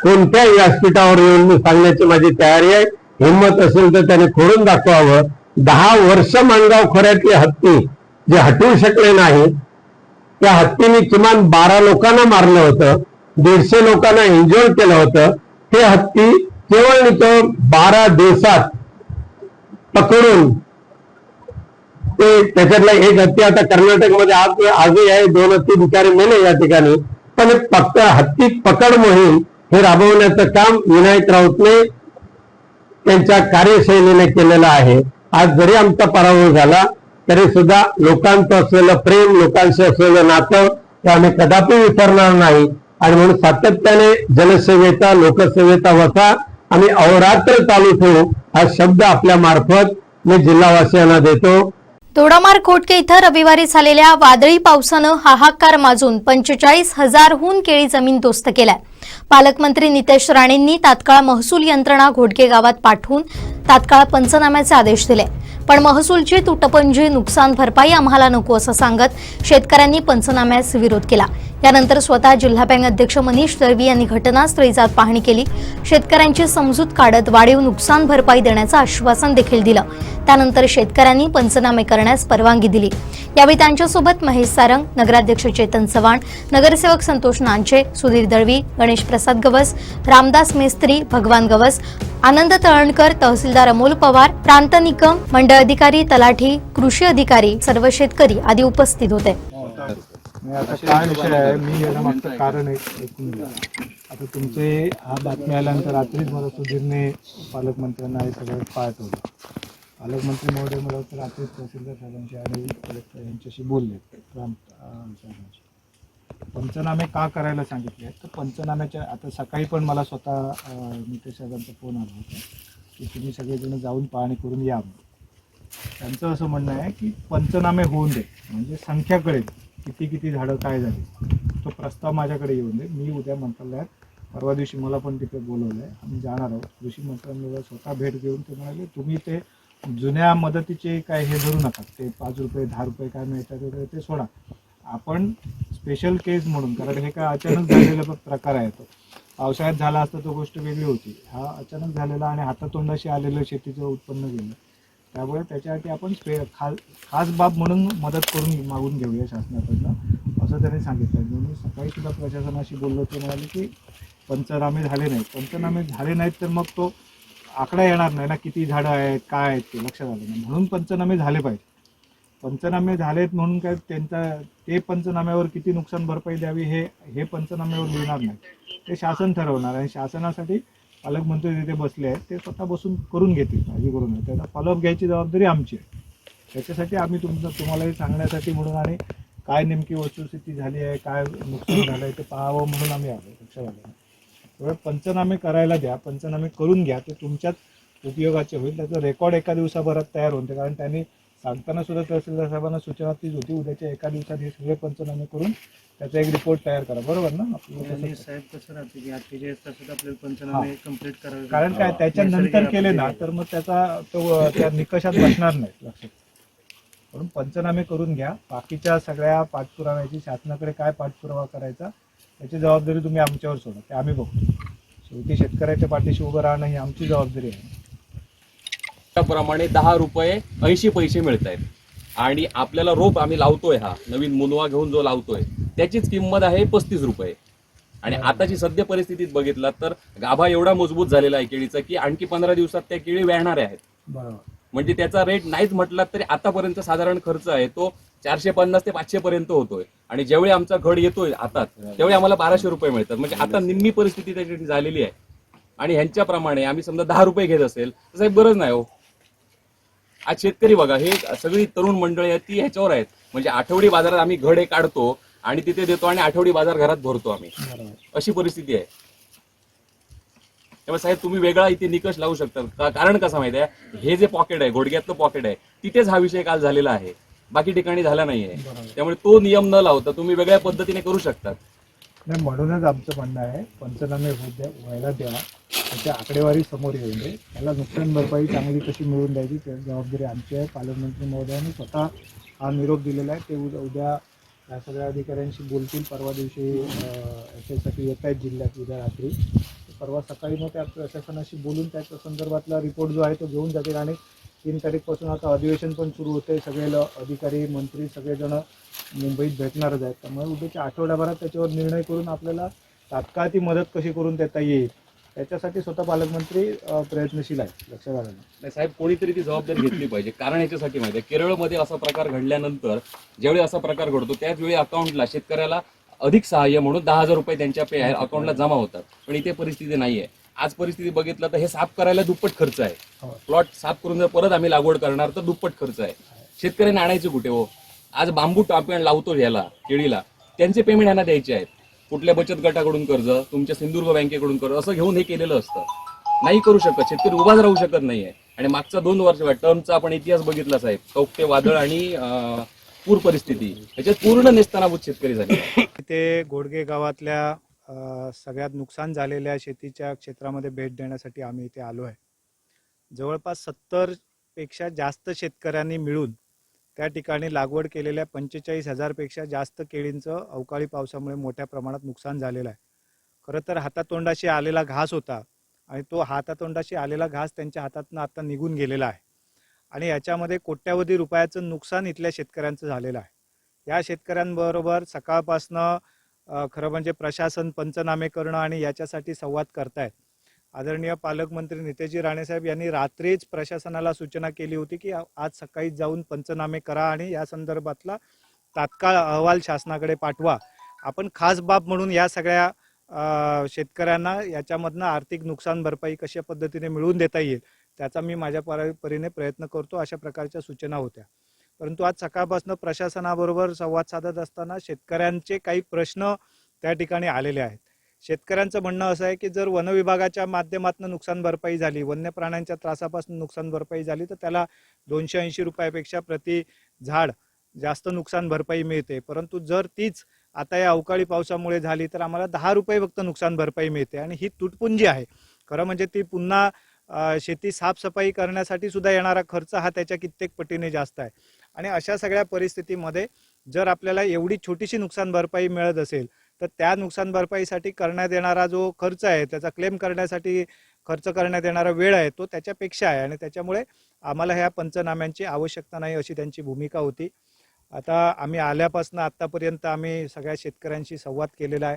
कोणत्याही व्यासपीठावर येऊन मी सांगण्याची माझी तयारी आहे. हिंमत असेल तर त्याने खोडून दाखवावं. 10 वर्ष माणगाव खोऱ्यातले हत्ती जे हटवू शकले नाही, त्या हत्तीने किमान 12 लोकांना मारलं होतं, 150 लोकांना इंजोर्ड केलं होतं. ते हत्ती केवळ 12 दिवसात पकडून ते त्याच्यातला एक हत्ती आता कर्नाटकमध्ये आजही आहे, 2 हत्ती बिचारे मेले या ठिकाणी. पण फक्त हत्ती पकड मोहीम हे राबवण्याचं काम विनायक राऊतने त्यांच्या कार्यशैलीने केलेलं आहे. आज जरी आमचा पराभव झाला तरी सुद्धा लोकांचं असलेलं प्रेम, लोकांशी असलेलं नातं ते आम्ही कदापि विसरणार नाही. आणि म्हणून सातत्याने जनसेवेचा, लोकसेवेचा वसा आम्ही अहोरात्र चालू ठेवू हा शब्द आपल्या मार्फत मी जिल्हावासियांना देतो. दोडामार्ग खोटके इथं रविवारी झालेल्या वादळी पावसानं हाहाकार माजून 45,000हून केळी जमीनदोस्त केलाय. पालकमंत्री नितेश राणेंनी तात्काळ महसूल यंत्रणा घोटके गावात पाठवून तात्काळ पंचनाम्याचे आदेश दिले. पण महसूलची तुटपुंजी, नुकसान भरपाई आम्हाला नको असं सांगत शेतकऱ्यांनी पंचनाम्यास विरोध केला. यानंतर स्वतः जिल्हा बँक अध्यक्ष मनीष दळवी यांनी घटनास्थळी जात पाहणी केली. शेतकऱ्यांची समजूत काढत वाढीव नुकसान भरपाई देण्याचं आश्वासन देखील दिलं. त्यानंतर शेतकऱ्यांनी पंचनामे करण्यास परवानगी दिली. यावेळी त्यांच्यासोबत महेश सारंग, नगराध्यक्ष चेतन चव्हाण, नगरसेवक संतोष नांचे, सुधीर दळवी, गणेश प्रसाद गवस, रामदास मेस्त्री, भगवान गवस, आनंद तळणकर, तहसीलदार अमोल पवार, प्रांत निकम, मंडळ अधिकारी, तलाठी, कृषी अधिकारी, सर्व शेतकरी आदी उपस्थित होते. आता काय विषय आहे, मी याला मागचं कारण ऐकून घ्या. आता तुमचे हा बातमी आल्यानंतर रात्रीच मला सुधीरने पालकमंत्र्यांना हे सगळं पाठवलं. पालकमंत्री महोदय मला रात्रीच तहसीलदार साहेबांशी आणि कलेक्टर यांच्याशी बोलले. साहेबांशी पंचनामे का करायला सांगितले, तर पंचनाम्याच्या आता सकाळी पण मला स्वतः नितेश साहेबांचा फोन आला होता की तुम्ही सगळेजण जाऊन पाहणी करून या. त्यांचं असं म्हणणं आहे की पंचनामे होऊन दे म्हणजे संख्या कळेल किती झाडं काय झाली तो प्रस्ताव माझ्याकडे येऊन दे. मी उद्या मंत्रालयात, परवा दिवशी मला पण तिथे बोलवलं आहे, आम्ही जाणार आहोत. कृषी मंत्रालयाला स्वतः भेट देऊन ते म्हणाले तुम्ही ते जुन्या मदतीचे काय हे धरू नका, ते 5 रुपये 10 रुपये काय मिळतात वगैरे ते सोडा. आपण स्पेशल केस म्हणून, कारण हे काय अचानक झालेला प्रकार आहे, तो पावसाळ्यात झाला असता तो गोष्ट वेगळी होती. हा अचानक झालेला आणि हातातोंडाशी आलेलं शेतीचं उत्पन्न गेलं, त्यामुळे त्याच्यासाठी आपण खास बाब म्हणून मदत मागून घेऊया शासनाकडनं, असं त्यांनी सांगितलं. मी सकाळी सुद्धा प्रशासनाशी बोललो, ते म्हणाले की पंचनामे झाले नाहीत तर मग तो आकडा येणार नाही ना, किती झाडं आहेत काय आहेत ते लक्षात आलं नाही. म्हणून पंचनामे झाले पाहिजे. पंचनामे झालेत म्हणून काय ते पंचनाम्यावर किती नुकसान भरपाई द्यावी हे पंचनाम्यावर लिहिणार नाही, ते शासन ठरवणार. आणि शासनासाठी पालकमंत्री तिथे बसले आहेत, ते स्वतः बसून करून घेतील, काळजी करू नये. त्याचा फॉलोअप घ्यायची जबाबदारी आमची आहे. त्याच्यासाठी आम्ही तुम्हालाही सांगण्यासाठी म्हणून आणि काय नेमकी वस्तुस्थिती झाली आहे, काय नुकसान झालं आहे ते पाहावं म्हणून आम्ही आलो. लक्षात आलं. त्यामुळे पंचनामे करायला द्या, पंचनामे करून घ्या, ते तुमच्याच उपयोगाचे होईल. त्याचं रेकॉर्ड एका दिवसाभरात तयार होते, कारण त्यांनी सांगताना सुद्धा तहसीलदार साहेबांना सूचना तीच होती, उद्याच्या एका दिवसात हे सगळे पंचनामे करून त्याचा एक रिपोर्ट तयार करा. बरोबर ना? आपल्याला साहेब कसं राहते की 48 तासात आपल्याला पंचनामे कंप्लीट करावे, कारण काय त्याच्यानंतर केले ना तर मग त्याचा तो त्या निकषात बसणार नाही. लक्षात. म्हणून पंचनामे करून घ्या. बाकीच्या सगळ्या पाठपुराव्याची शासनाकडे काय पाठपुरावा करायचा याची जबाबदारी तुम्ही आमच्यावर सोडा, ते आम्ही बघतो. शेवटी शेतकऱ्याच्या पाठीशी उभं राहणं ही आमची जबाबदारी आहे. त्याप्रमाणे 10 रुपये 80 पैसे मिळत आहेत आणि आपल्याला रोप आम्ही लावतोय, हा नवीन मुनवा घेऊन जो लावतोय त्याचीच किंमत आहे 35 रुपये. आणि आताची सद्य परिस्थितीत बघितलं तर गाभा एवढा मजबूत झालेला आहे केळीचा की आणखी 15 दिवसात त्या केळी वेळणाऱ्या आहेत. बरोबर. म्हणजे त्याचा रेट नाहीच म्हटला तरी आतापर्यंत साधारण खर्च आहे तो 450 ते 500 पर्यंत होतोय. आणि ज्यावेळी आमचा घड येतोय हातात त्यावेळी आम्हाला 1200 रुपये मिळतात. म्हणजे आता निम्मी परिस्थिती त्याची झालेली आहे. आणि ह्यांच्याप्रमाणे आम्ही समजा 10 रुपये घेत असेल तर साहेब गरज नाही हो. आज शेतकरी बघा, हे सगळी तरुण मंडळी आहेत ती ह्याच्यावर आहेत. म्हणजे आठवडी बाजारात आम्ही घड हे काढतो आणि तिथे देतो आणि आठवडी बाजार घरात भरतो आम्ही, अशी परिस्थिती आहे. त्यामुळे साहेब तुम्ही वेगळा इथे निकष लावू शकता. कारण कसं माहिती आहे, हे जे पॉकेट आहे, घोडग्यातलं पॉकेट आहे, तिथेच हा विषय काल झालेला आहे, बाकी ठिकाणी झाला नाहीये. त्यामुळे तो नियम न लावता तुम्ही वेगळ्या पद्धतीने करू शकता. नाही, म्हणूनच आमचं म्हणणं आहे पंचनामे व्हायला द्या, त्याची आकडेवारी समोर येऊन दे, त्याला नुकसान भरपाई चांगली कशी मिळवून द्यायची त्याची जबाबदारी आमची आहे. पालकमंत्री महोदयांनी स्वतः हा निरोप दिलेला आहे. ते उद्या या सगळ्या अधिकाऱ्यांशी बोलतील. परवा दिवशी याच्यासाठी येत आहेत जिल्ह्यात उद्या रात्री, परवा सकाळी मग त्या प्रशासनाशी बोलून त्याच्या संदर्भातला रिपोर्ट जो आहे तो घेऊन जातील. आणि 3 तारीखपासून आता अधिवेशन पण सुरू होते, सगळे अधिकारी मंत्री सगळेजण मुंबईत भेटणारच आहेत. त्यामुळे उद्याच्या आठवड्याभरात त्याच्यावर निर्णय करून आपल्याला तात्काळ ती मदत कशी करून देता येईल त्याच्यासाठी स्वतः पालकमंत्री प्रयत्नशील आहेत. लक्षात आलं नाही साहेब, कोणीतरी ती जबाबदारी घेतली पाहिजे. कारण याच्यासाठी माहिती आहे, केरळमध्ये असा प्रकार घडल्यानंतर ज्यावेळी असा प्रकार घडतो त्याच वेळी अकाउंटला शेतकऱ्याला अधिक सहाय्य म्हणून 10,000 रुपये त्यांच्या पे अकाउंटला जमा होतात. पण इथे परिस्थिती नाहीये. आज परिस्थिती बघितलं तर हे साफ करायला दुप्पट खर्च आहे. प्लॉट साफ करून जर परत आम्ही लागवड करणार तर दुप्पट खर्च आहे. शेतकऱ्यांना आणायचे कुठे हो? आज बांबू आपण लावतो ह्याला केळीला, त्यांचे पेमेंट यांना द्यायचे आहेत. कुठल्या बचत गटाकडून कर्ज, तुमच्या सिंधुदुर्ग बँकेकडून कर्ज, असं घेऊन हे केलेलं असतं. नाही करू शकत, शेतकरी उभाच राहू शकत नाहीये. आणि मागचा 2 वर्ष टर्मचा आपण इतिहास बघितला साहेब, कौक्ते वादळ आणि पूर परिस्थिती, याच्यात पूर्ण नेस्तनाभूत शेतकरी झाले. ते घोडगे गावातल्या सगळ्यात नुकसान झालेल्या शेतीच्या क्षेत्रामध्ये भेट देण्यासाठी आम्ही इथे आलो आहे. जवळपास 70 पेक्षा जास्त शेतकऱ्यांनी मिळून त्या ठिकाणी लागवड केलेल्या 45,000 पेक्षा जास्त केळींचं अवकाळी पावसामुळे मोठ्या प्रमाणात नुकसान झालेलं आहे. खरं तर हातातोंडाशी आलेला घास होता आणि तो हातातोंडाशी आलेला घास त्यांच्या हातातनं आता निघून गेलेला आहे. आणि याच्यामध्ये कोट्यावधी रुपयाचं नुकसान इथल्या शेतकऱ्यांचं झालेलं आहे. या शेतकऱ्यांबरोबर सकाळपासनं खरं म्हणजे प्रशासन पंचनामे करणं आणि याच्यासाठी संवाद करतायत. आदरणीय पालकमंत्री नितेशजी राणेसाहेब यांनी रात्रीच प्रशासनाला सूचना केली होती की आज सकाळी जाऊन पंचनामे करा आणि या संदर्भातला तात्काळ अहवाल शासनाकडे पाठवा. आपण खास बाब म्हणून या सगळ्या शेतकऱ्यांना याच्यामधनं आर्थिक नुकसान भरपाई कशा पद्धतीने मिळवून देता येईल त्याचा मी माझ्या परीने प्रयत्न करतो, अशा प्रकारच्या सूचना होत्या. परंतु आज सकाळपासून प्रशासनाबरोबर संवाद साधत असताना शेतकऱ्यांचे काही प्रश्न त्या ठिकाणी आलेले आहेत. शेतकऱ्यांचं म्हणणं असं आहे की जर वन विभागाच्या माध्यमातून नुकसान भरपाई झाली, वन्य प्राण्यांच्या त्रासापासून नुकसान भरपाई झाली तर त्याला 280 रुपयापेक्षा प्रति झाड जास्त नुकसान भरपाई मिळते, परंतु जर तीच आता या अवकाळी पावसामुळे झाली तर आम्हाला 10 रुपये फक्त नुकसान भरपाई मिळते आणि ही तुटपुंजी आहे. खरं म्हणजे ती पुन्हा शेती साफसफाई करण्यासाठी सुद्धा येणारा खर्च हा त्याच्या कित्येक पटीने जास्त आहे. आणि अशा सगळ्या परिस्थितीमध्ये जर आपल्याला एवढी छोटीशी नुकसान भरपाई मिळत असेल तर त्या नुकसान भरपाईसाठी करण्यात येणारा जो खर्च आहे, त्याचा क्लेम करण्यासाठी खर्च करण्यात येणारा वेळ आहे तो त्याच्यापेक्षा आहे आणि त्याच्यामुळे आम्हाला ह्या पंचनाम्यांची आवश्यकता नाही अशी त्यांची भूमिका होती. आता आम्ही आल्यापासून आत्तापर्यंत आम्ही सगळ्या शेतकऱ्यांशी संवाद केलेला आहे,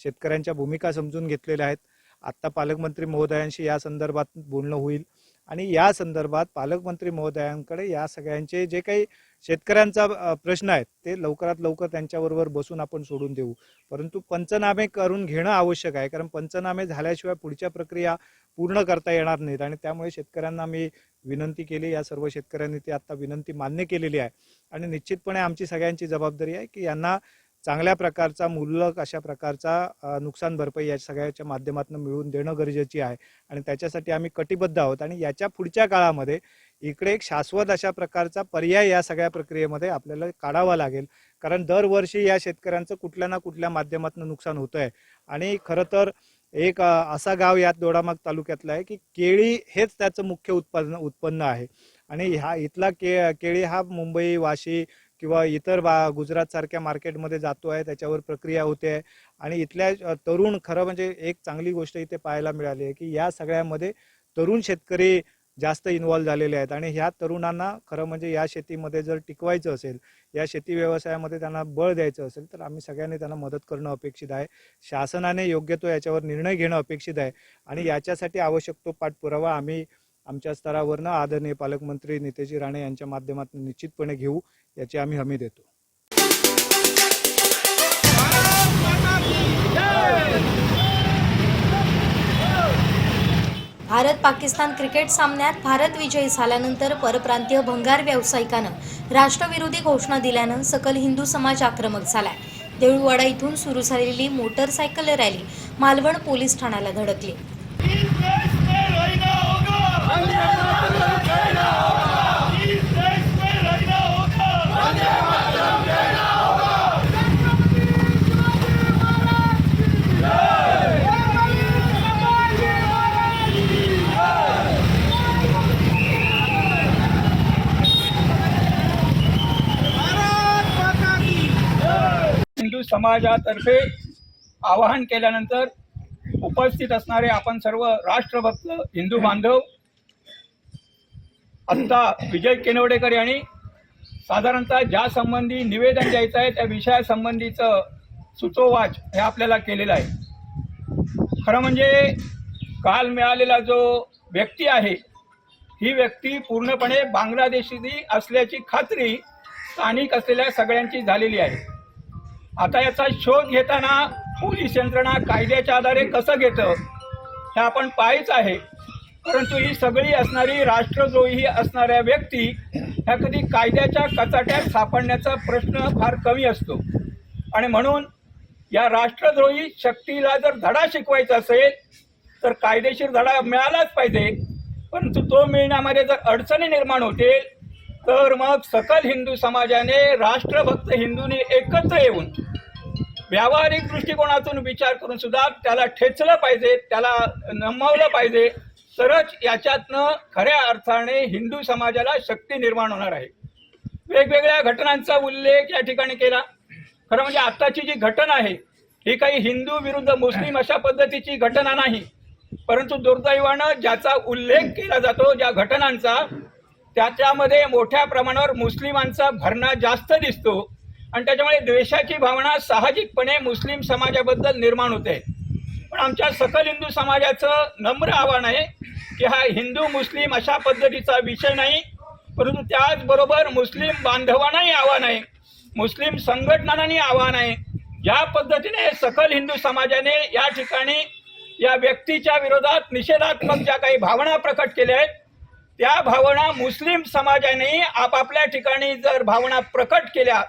शेतकऱ्यांच्या भूमिका समजून घेतलेल्या आहेत. आत्ता पालकमंत्री महोदयांशी या संदर्भात बोलणं होईल आणि या संदर्भात पालकमंत्री महोदयांकडे या सगळ्यांचे जे काही शेतकऱ्यांचा प्रश्न आहेत ते लवकरात लवकर त्यांच्याबरोबर बसून आपण सोडून देऊ. परंतु पंचनामे करून घेणं आवश्यक आहे, कारण पंचनामे झाल्याशिवाय पुढच्या प्रक्रिया पूर्ण करता येणार नाहीत. आणि त्यामुळे शेतकऱ्यांना मी विनंती केली, या सर्व शेतकऱ्यांनी ती आता विनंती मान्य केलेली आहे आणि निश्चितपणे आमची सगळ्यांची जबाबदारी आहे की यांना चांगल्या प्रकारचा मुबलक अशा प्रकारचा नुकसान भरपाई या सगळ्याच्या माध्यमातून मिळवून देणं गरजेची आहे आणि त्याच्यासाठी आम्ही कटिबद्ध आहोत. आणि याच्या पुढच्या काळामध्ये इकडे एक शाश्वत अशा प्रकारचा पर्याय या सगळ्या प्रक्रियेमध्ये आपल्याला काढावा लागेल, कारण दरवर्षी या शेतकऱ्यांचं कुठल्या ना कुठल्या माध्यमातून नुकसान होतं आहे. आणि खरं तर एक असा गाव यात दोडामार्ग तालुक्यातला आहे की केळी हेच त्याचं मुख्य उत्पन्न आहे आणि हा इथला केळी हा मुंबई, वाशी किंवा इतर गुजरात सारख्या मार्केटमध्ये जातो आहे, त्याच्यावर प्रक्रिया होते आहे. आणि इथल्या तरुण, खरं म्हणजे एक चांगली गोष्ट इथे पाहायला मिळाली आहे की या सगळ्यामध्ये तरुण शेतकरी जास्त इन्व्हॉल्व झालेले आहेत आणि ह्या तरुणांना खरं म्हणजे या शेतीमध्ये जर टिकवायचं असेल, या शेती व्यवसायामध्ये त्यांना बळ द्यायचं असेल तर आम्ही सगळ्यांनी त्यांना मदत करणं अपेक्षित आहे. शासनाने योग्य तो याच्यावर निर्णय घेणं अपेक्षित आहे आणि याच्यासाठी आवश्यक तो पाठपुरावा आम्ही आमच्या स्तरावरनं आदरणीय पालकमंत्री नितेशजी राणे यांच्या माध्यमातून निश्चितपणे घेऊ, याची आम्ही हमी देतो. भारत पाकिस्तान क्रिकेट सामन्यात भारत विजयी झाल्यानंतर परप्रांतीय भंगार व्यावसायिकानं राष्ट्रविरोधी घोषणा दिल्यानं सकल हिंदू समाज आक्रमक झालाय. देऊळवाडा इथून सुरू झालेली मोटरसायकल रॅली मालवण पोलीस ठाण्याला धडकली. हिंदू समाजातर्फे आवाहन केल्यानंतर उपस्थित असणारे आपण सर्व राष्ट्रभक्त हिंदू बांधव आत्ता विजय केनवडेकर यांनी साधारणतः ज्या संबंधी निवेदन द्यायचं आहे त्या विषयासंबंधीचं सुतोवाच हे आपल्याला केलेलं आहे. खरं म्हणजे काल मिळालेला जो व्यक्ती आहे ही व्यक्ती पूर्णपणे बांगलादेशी असल्याची खात्री स्थानिक असलेल्या सगळ्यांची झालेली आहे. आता याचा शोध घेताना पोलीस यंत्रणा कायद्याच्या आधारे कसं घेतं हे आपण पाहायचं आहे, परंतु ही सगळी असणारी राष्ट्रद्रोही असणाऱ्या व्यक्ती ह्या कधी कायद्याच्या कचाट्यात सापडण्याचा प्रश्न फार कमी असतो. आणि म्हणून या राष्ट्रद्रोही शक्तीला जर धडा शिकवायचा असेल तर कायदेशीर धडा मिळालाच पाहिजे, परंतु तो मिळण्यामध्ये जर अडचणी निर्माण होतील तर मग सकल हिंदू समाजाने, राष्ट्रभक्त हिंदूंनी एकत्र येऊन व्यावहारिक दृष्टिकोनातून विचार करून सुद्धा त्याला ठेचलं पाहिजे, त्याला नमवलं पाहिजे, तरच याच्यातनं खऱ्या अर्थाने हिंदू समाजाला शक्ती निर्माण होणार आहे. वेगवेगळ्या घटनांचा उल्लेख या ठिकाणी केला. खरं म्हणजे आत्ताची जी घटना आहे ही काही हिंदू विरुद्ध मुस्लिम अशा पद्धतीची घटना नाही, परंतु दुर्दैवानं ज्याचा उल्लेख केला जातो ज्या घटनांचा त्याच्यामध्ये मोठ्या प्रमाणावर मुस्लिमांचा भरणा जास्त दिसतो आणि त्याच्यामुळे द्वेषाची भावना साहजिकपणे मुस्लिम समाजाबद्दल निर्माण होते. पण आमच्या सकल हिंदू समाजाचं नम्र आव्हान आहे की हा हिंदू मुस्लिम अशा पद्धतीचा विषय नाही, परंतु त्याचबरोबर मुस्लिम बांधवांनाही आव्हान आहे, मुस्लिम संघटनांनाही आव्हान आहे. ज्या पद्धतीने सकल हिंदू समाजाने या ठिकाणी या व्यक्तीच्या विरोधात निषेधात्मक ज्या काही भावना प्रकट केल्या आहेत त्या भावना मुस्लिम समाजाने आपापल्या ठिकाणी जर भावना प्रकट केल्या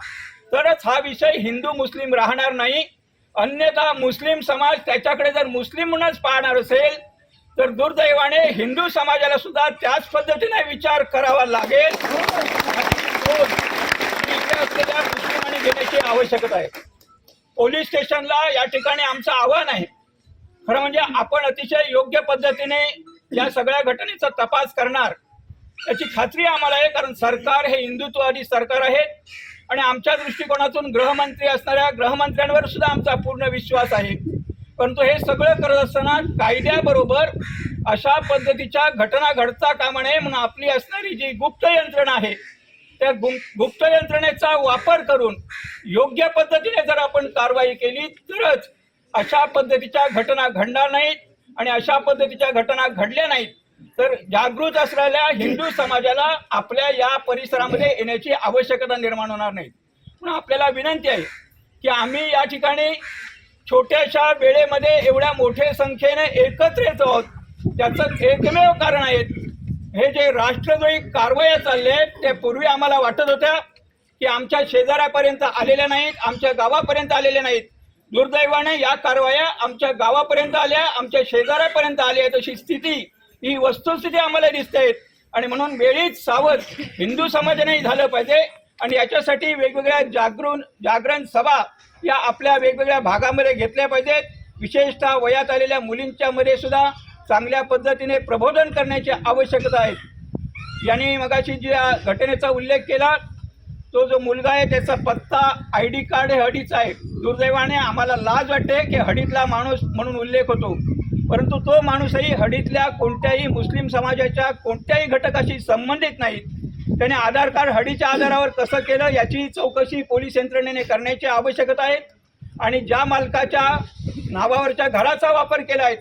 तरच हा विषय हिंदू मुस्लिम राहणार नाही. अन्यथा मुस्लिम समाज त्याच्याकडे जर मुस्लिम म्हणूनच पाहणार असेल तर दुर्दैवाने हिंदू समाजाला सुद्धा त्याच पद्धतीने विचार करावा लागेल. असलेल्या मुस्लिमांनी घेण्याची आवश्यकता आहे. पोलीस स्टेशनला या ठिकाणी आमचं आव्हान आहे. खरं म्हणजे आपण अतिशय योग्य पद्धतीने या सगळ्या घटनेचा तपास करणार याची खात्री आम्हाला आहे, कारण सरकार हे हिंदुत्ववादी सरकार आहे आणि आमच्या दृष्टिकोनातून गृहमंत्री असणाऱ्या गृहमंत्र्यांवर सुद्धा आमचा पूर्ण विश्वास आहे. परंतु हे सगळं करत असताना कायद्याबरोबर अशा पद्धतीच्या घटना घडता कामा नये म्हणून आपली असणारी जी गुप्त यंत्रणा आहे त्या गुप्त यंत्रणेचा वापर करून योग्य पद्धतीने जर आपण कारवाई केली तरच अशा पद्धतीच्या घटना घडणार नाहीत. आणि अशा पद्धतीच्या घटना घडल्या नाहीत तर जागृत असलेल्या हिंदू समाजाला आपल्या या परिसरामध्ये येण्याची आवश्यकता निर्माण होणार नाही. म्हणून आपल्याला विनंती आहे की आम्ही या ठिकाणी छोट्याशा वेळेमध्ये एवढ्या मोठ्या संख्येने एकत्र येत आहोत. त्याचं एकमेव कारण आहे हे जे राष्ट्रद्रोही कारवाया चालल्या आहेत त्या पूर्वी आम्हाला वाटत होत्या की आमच्या शेजाऱ्यापर्यंत आलेल्या नाहीत, आमच्या गावापर्यंत आलेल्या नाहीत. दुर्दैवाने या कारवाया आमच्या गावापर्यंत आल्या, आमच्या शेजाऱ्यापर्यंत आल्या तशी स्थिती ही वस्तुस्थिती आम्हाला दिसते. आणि म्हणून वेळीच सावध हिंदू समाजाने झालं पाहिजे आणि याच्यासाठी वेगवेगळ्या जागरण सभा या आपल्या वेगवेगळ्या भागामध्ये घेतल्या पाहिजेत. विशेषतः वयात आलेल्या मुलींच्या मध्ये सुद्धा चांगल्या पद्धतीने प्रबोधन करण्याची आवश्यकता आहे. यांनी मगाशी ज्या घटनेचा उल्लेख केला तो जो मुलगा आहे त्याचा पत्ता ID कार्ड हे हडीचा आहे. दुर्दैवाने आम्हाला लाज वाटते की हडीतला माणूस म्हणून उल्लेख होतो, परंतु तो माणूसही हडीतल्या कोणत्याही मुस्लिम समाजाच्या कोणत्याही घटकाशी संबंधित नाही. त्याने आधार कार्ड हडीच्या आधारावर कसं केलं याची चौकशी पोलीस यंत्रणेने करण्याची आवश्यकता आहे. आणि ज्या मालकाच्या नावावरच्या घराचा वापर केला आहे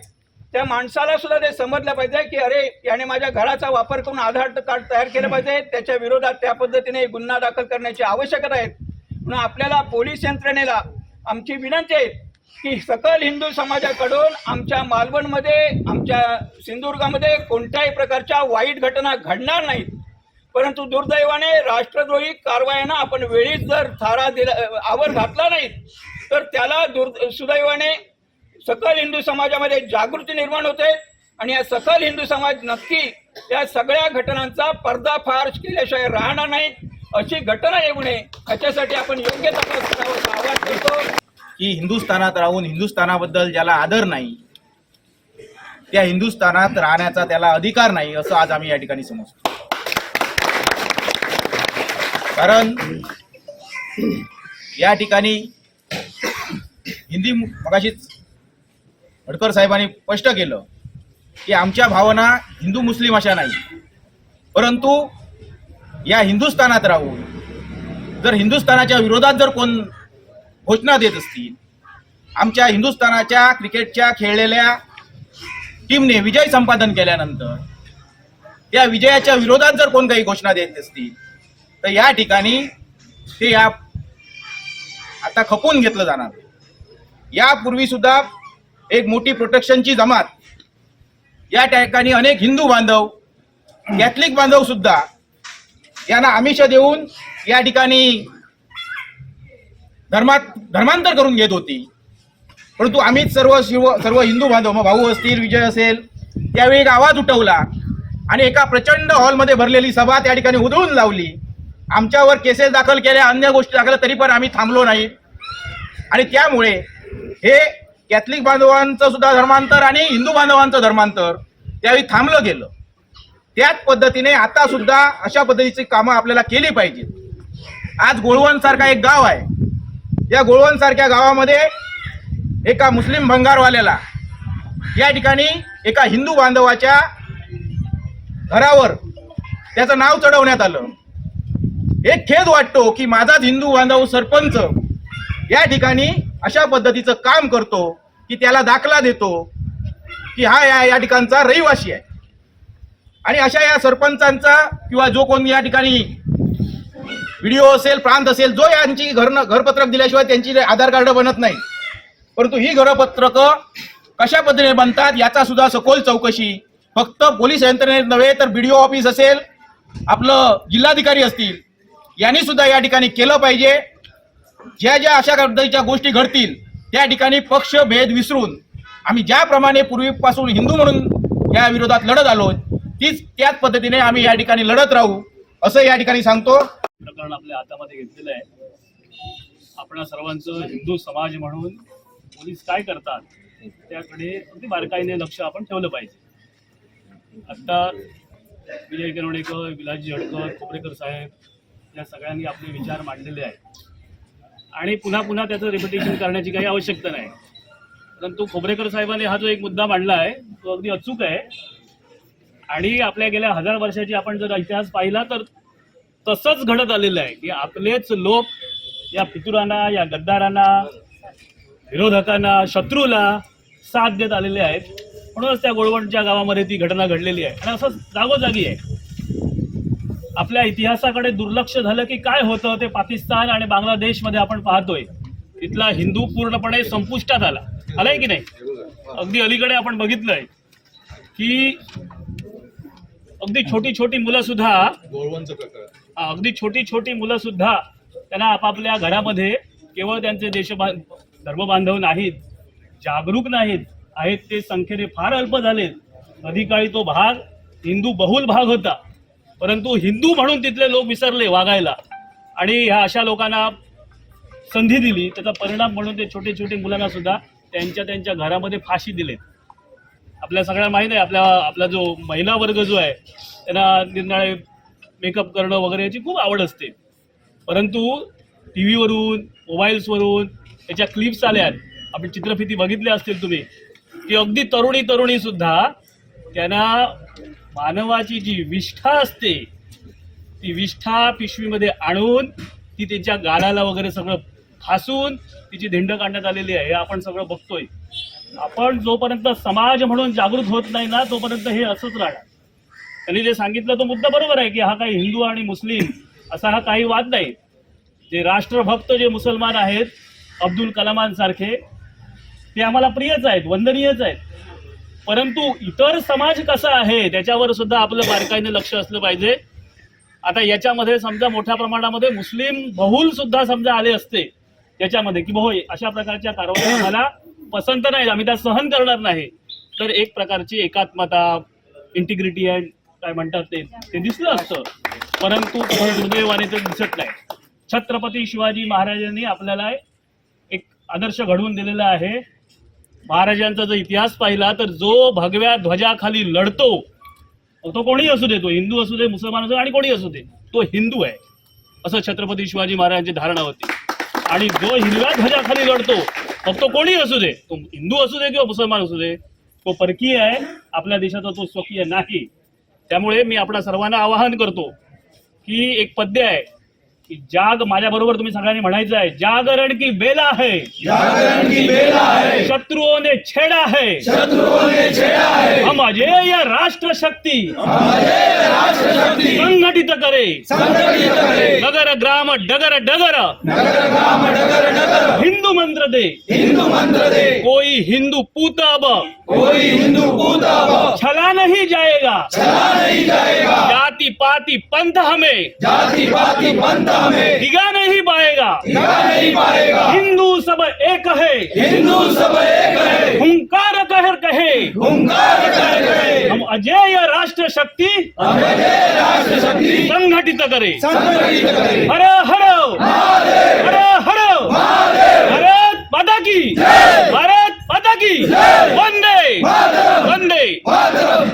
त्या माणसाला सुद्धा ते समजलं पाहिजे की अरे याने माझ्या घराचा वापर करून आधार कार्ड तयार केलं पाहिजे. त्याच्या विरोधात त्या पद्धतीने गुन्हा दाखल करण्याची आवश्यकता आहे. म्हणून आपल्याला पोलीस यंत्रणेला आमची विनंती आहे की सकल हिंदू समाजाकडून आमच्या मालवणमध्ये आमच्या सिंधुदुर्गामध्ये कोणत्याही प्रकारच्या वाईट घटना घडणार नाहीत. परंतु दुर्दैवाने राष्ट्रद्रोही कारवायांना आपण वेळीच जर थारा दिला आवर घातला नाही तर त्याला सुदैवाने सकल हिंदू समाजामध्ये जागृती निर्माण होते आणि या सकल हिंदू समाज नक्की या सगळ्या घटनांचा पर्दाफाश केल्याशिवाय राहणार नाहीत. अशी घटना येऊ नये याच्यासाठी आपण योग्य तपास करावा असं आवाहन करतो. की हिंदुस्थानात राहून हिंदुस्थानाबद्दल ज्याला आदर नाही त्या हिंदुस्थानात राहण्याचा त्याला अधिकार नाही असं आज आम्ही या ठिकाणी समजतो. कारण या ठिकाणी मगाशीच फडकर साहेबांनी स्पष्ट केलं की आमच्या भावना हिंदू मुस्लिम अशा नाही, परंतु या हिंदुस्थानात राहून जर हिंदुस्थानाच्या विरोधात जर कोण घोषणा देत असतील, आमच्या हिंदुस्थानाच्या क्रिकेटच्या खेळलेल्या टीमने विजय संपादन केल्यानंतर त्या विजयाच्या विरोधात जर कोण काही घोषणा देत असतील तर या ठिकाणी ते आता खपवून घेतलं जाणार. यापूर्वी सुद्धा एक मोठी प्रोटेक्शनची जमात या ठिकाणी अनेक हिंदू बांधव कॅथलिक बांधव सुद्धा यांना आमिष देऊन या ठिकाणी धर्मांतर करून घेत होती. परंतु आम्हीच सर्व हिंदू बांधव मग भाऊ असतील विजय असेल त्यावेळी एक आवाज उठवला आणि एका प्रचंड हॉलमध्ये भरलेली सभा त्या ठिकाणी उधळून लावली. आमच्यावर केसेस दाखल केल्या, अन्य गोष्टी दाखल, तरी पण आम्ही थांबलो नाही. आणि त्यामुळे हे कॅथलिक बांधवांचं सुद्धा धर्मांतर आणि हिंदू बांधवांचं धर्मांतर त्यावेळी थांबलं गेलं. त्याच पद्धतीने आता सुद्धा अशा पद्धतीची कामं आपल्याला केली पाहिजेत. आज गोळवण सारखा एक गाव आहे, या गोळवण सारख्या गावामध्ये एका मुस्लिम भंगारवाल्याला या ठिकाणी एका हिंदू बांधवाच्या घरावर त्याचं नाव चढवण्यात आलं. एक खेद वाटतो की माझाच हिंदू बांधव सरपंच या ठिकाणी अशा पद्धतीचं काम करतो की त्याला दाखला देतो की हा या ठिकाणचा रहिवासी आहे. आणि अशा या सरपंचांचा किंवा जो कोण या ठिकाणी व्हिडिओ असेल प्रांत असेल जो यांची घरपत्रक दिल्याशिवाय त्यांची आधार कार्ड बनत नाही. परंतु ही घरपत्रक कशा पद्धतीने बनतात याचा सुद्धा सखोल चौकशी फक्त पोलीस यंत्रणेत नव्हे तर BDO ऑफिस असेल, आपलं जिल्हाधिकारी असतील यांनी सुद्धा या ठिकाणी केलं पाहिजे. ज्या ज्या अशा पद्धतीच्या गोष्टी घडतील त्या ठिकाणी पक्ष भेद विसरून आम्ही ज्याप्रमाणे पूर्वीपासून हिंदू म्हणून या विरोधात लढत आलो त्याच पद्धतीने आम्ही या ठिकाणी लढत राहू असं या ठिकाणी सांगतो. प्रकरण आपल्या हातामध्ये घेतलेलं आहे आपणा सर्वांचं हिंदू समाज म्हणून पोलीस काय करतात त्याकडे अगदी बारकाईने लक्ष आपण ठेवलं पाहिजे. आत्ता विजय किरणेकर, विलासजी हडकर, खोपरेकर साहेब या सगळ्यांनी आपले विचार मांडलेले आहेत आणि पुन्हा पुन्हा त्याचं रिपिटेशन करण्याची काही आवश्यकता नाही. परंतु खोपरेकर साहेबांनी हा जो एक मुद्दा मांडला आहे तो अगदी अचूक आहे आणि आपल्या गेल्या 1000 वर्षाची आपण जर इतिहास पाहिला तर तसंच घडत आलेलं आहे की आपलेच लोक या फितुरांना, या गद्दारांना, विरोधकांना, शत्रूला साथ देत आलेले आहेत. म्हणूनच त्या गोळवणच्या गावामध्ये ती घटना घडलेली आहे आणि असं जागोजागी आहे. आपल्या इतिहासाकडे दुर्लक्ष झालं की काय होतं ते पाकिस्तान आणि बांगलादेशमध्ये आपण पाहतोय. तिथला हिंदू पूर्णपणे संपुष्टात आलाय की नाही. अगदी अलीकडे आपण बघितलंय की अगदी छोटी छोटी मुलं सुद्धा अगदी छोटी छोटी मुलं सुद्धा त्यांना आपापल्या घरामध्ये केवळ त्यांचे धर्मबांधव नाहीत, जागरूक नाहीत आहेत, ते संख्येने फार अल्प झालेत. अधिकाळी तो भाग हिंदू बहुल भाग होता, परंतु हिंदू म्हणून तिथले लोक विसरले वागायला आणि ह्या अशा लोकांना संधी दिली. त्याचा परिणाम म्हणून ते छोटे छोटे मुलांना सुद्धा त्यांच्या घरामध्ये फाशी दिले. आपल्या सगळ्यांना माहीत आहे आपला जो महिला वर्ग जो आहे त्यांना निरनिराळे मेकअप करणं वगैरे याची खूप आवड असते. परंतु टी व्हीवरून, मोबाईल्सवरून त्याच्या क्लिप्स आल्यात. आपण चित्रफिती बघितली असतील तुम्ही की अगदी तरुणी सुद्धा त्यांना मानवाची जी विष्ठा असते ती विष्ठा पिशवीमध्ये आणून ती त्याच्या गालाला वगैरे सगळं फासून तिची धिंड काढण्यात आलेली आहे. हे आपण सगळं बघतोय. आपण जोपर्यंत समाज म्हणून जागृत होत नाही ना तोपर्यंत हे असंच राहणार. त्यांनी जे सांगितलं तो मुद्दा बरोबर आहे की हा काही हिंदू आणि मुस्लिम असा हा काही वाद नाही. जे राष्ट्रभक्त जे मुसलमान आहेत अब्दुल कलामांसारखे ते आम्हाला प्रियच आहेत, वंदनीयच आहेत. परंतु इतर समाज कसा आहे त्याच्यावर सुद्धा आपलं बारकाईने लक्ष असलं पाहिजे. आता याच्यामध्ये समजा मोठ्या प्रमाणामध्ये मुस्लिम बहुल सुद्धा समजा आले असते याच्यामध्ये की होय अशा प्रकारच्या कारवाई आम्हाला पसंत नाही, आम्ही त्या सहन करणार नाही, तर एक प्रकारची एकात्मता, इंटिग्रिटी अँड काय म्हणतात ते दिसलं असतं. परंतु दुर्दैवाने ते दिसत नाही. छत्रपती शिवाजी महाराजांनी आपल्याला एक आदर्श घडवून दिलेला आहे. महाराजांचा जर इतिहास पाहिला तर जो भगव्या ध्वजाखाली लढतो तो कोणीही असू दे, तो हिंदू असू दे, मुसलमान असू दे आणि कोणी असू दे, तो हिंदू आहे असं छत्रपती शिवाजी महाराजांची धारणा होती. आणि जो हिरव्या ध्वजाखाली लढतो मग तो कोणी असू दे, तो हिंदू असू दे किंवा मुसलमान असू दे, तो परकीय आहे, आपल्या देशाचा तो स्वकीय नाही. त्यामुळे मी आपल्या सर्वांना आवाहन करतो की एक पद्य आहे की जाग, माझ्या बरोबर तुम्ही सगळ्यांनी म्हणायचं आहे, जागरण की बेला है, जागरण की बेला है, शत्रुओं ने छेड़ा है, शत्रुओं ने छेड़ा है, हम अजेय राष्ट्र शक्ति अजेय राष्ट्र शक्ति संघटित करे, संघटित करे, नगर ग्राम डगर डगर, नगर ग्राम डगर डगर, हिंदू मंत्र दे, हिंदू मंत्र दे, कोई हिंदू पूत अब कोई हिंदू पूत अब छला नहीं जाएगा, चला नहीं जाएगा, जाति पाति पंथ हमें जाति पाति पंथ हमें दिगा नहीं पाएगा, दिखा नहीं पाएगा, हिंदू सब एक है, हिंदू सब एक है, हुंकार कहर कहे, हुंकार कर गए, हम अजेय राष्ट्र शक्ति अजेय राष्ट्र शक्ति संघटित करे. संघटित करे. हर हर महादेव, हर हर महादेव, भारत माता की जय, भारत माता की जय, वंदे मातरम, वंदे. मातरम.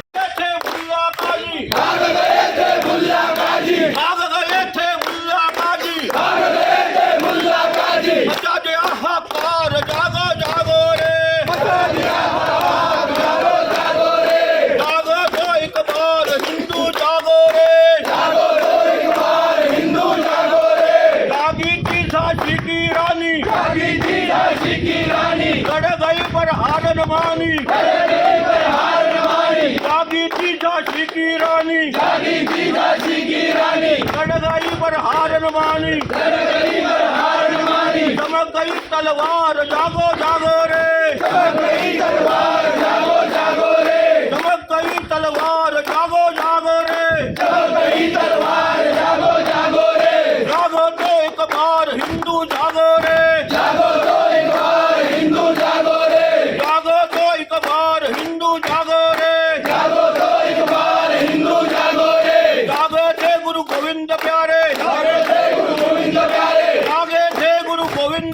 चमक गई तलवार जागो जागो रे, चमक गई तलवार जागो जागो रे, चमक गई तलवार जागो जागो रे, चमक गई तलवार जागो जागो रे, जागो तो एक बार हिंदू जागो रे, जागो तो एक बार हिंदू जागो रे, जागो तो एक बार हिंदू जागो रे, जागो तो एक बार हिंदू जागो रे, जागे थे गुरु गोविंद प्यारे, जागे थे गुरु गोविंद प्यारे, जागे थे गुरु गोविंद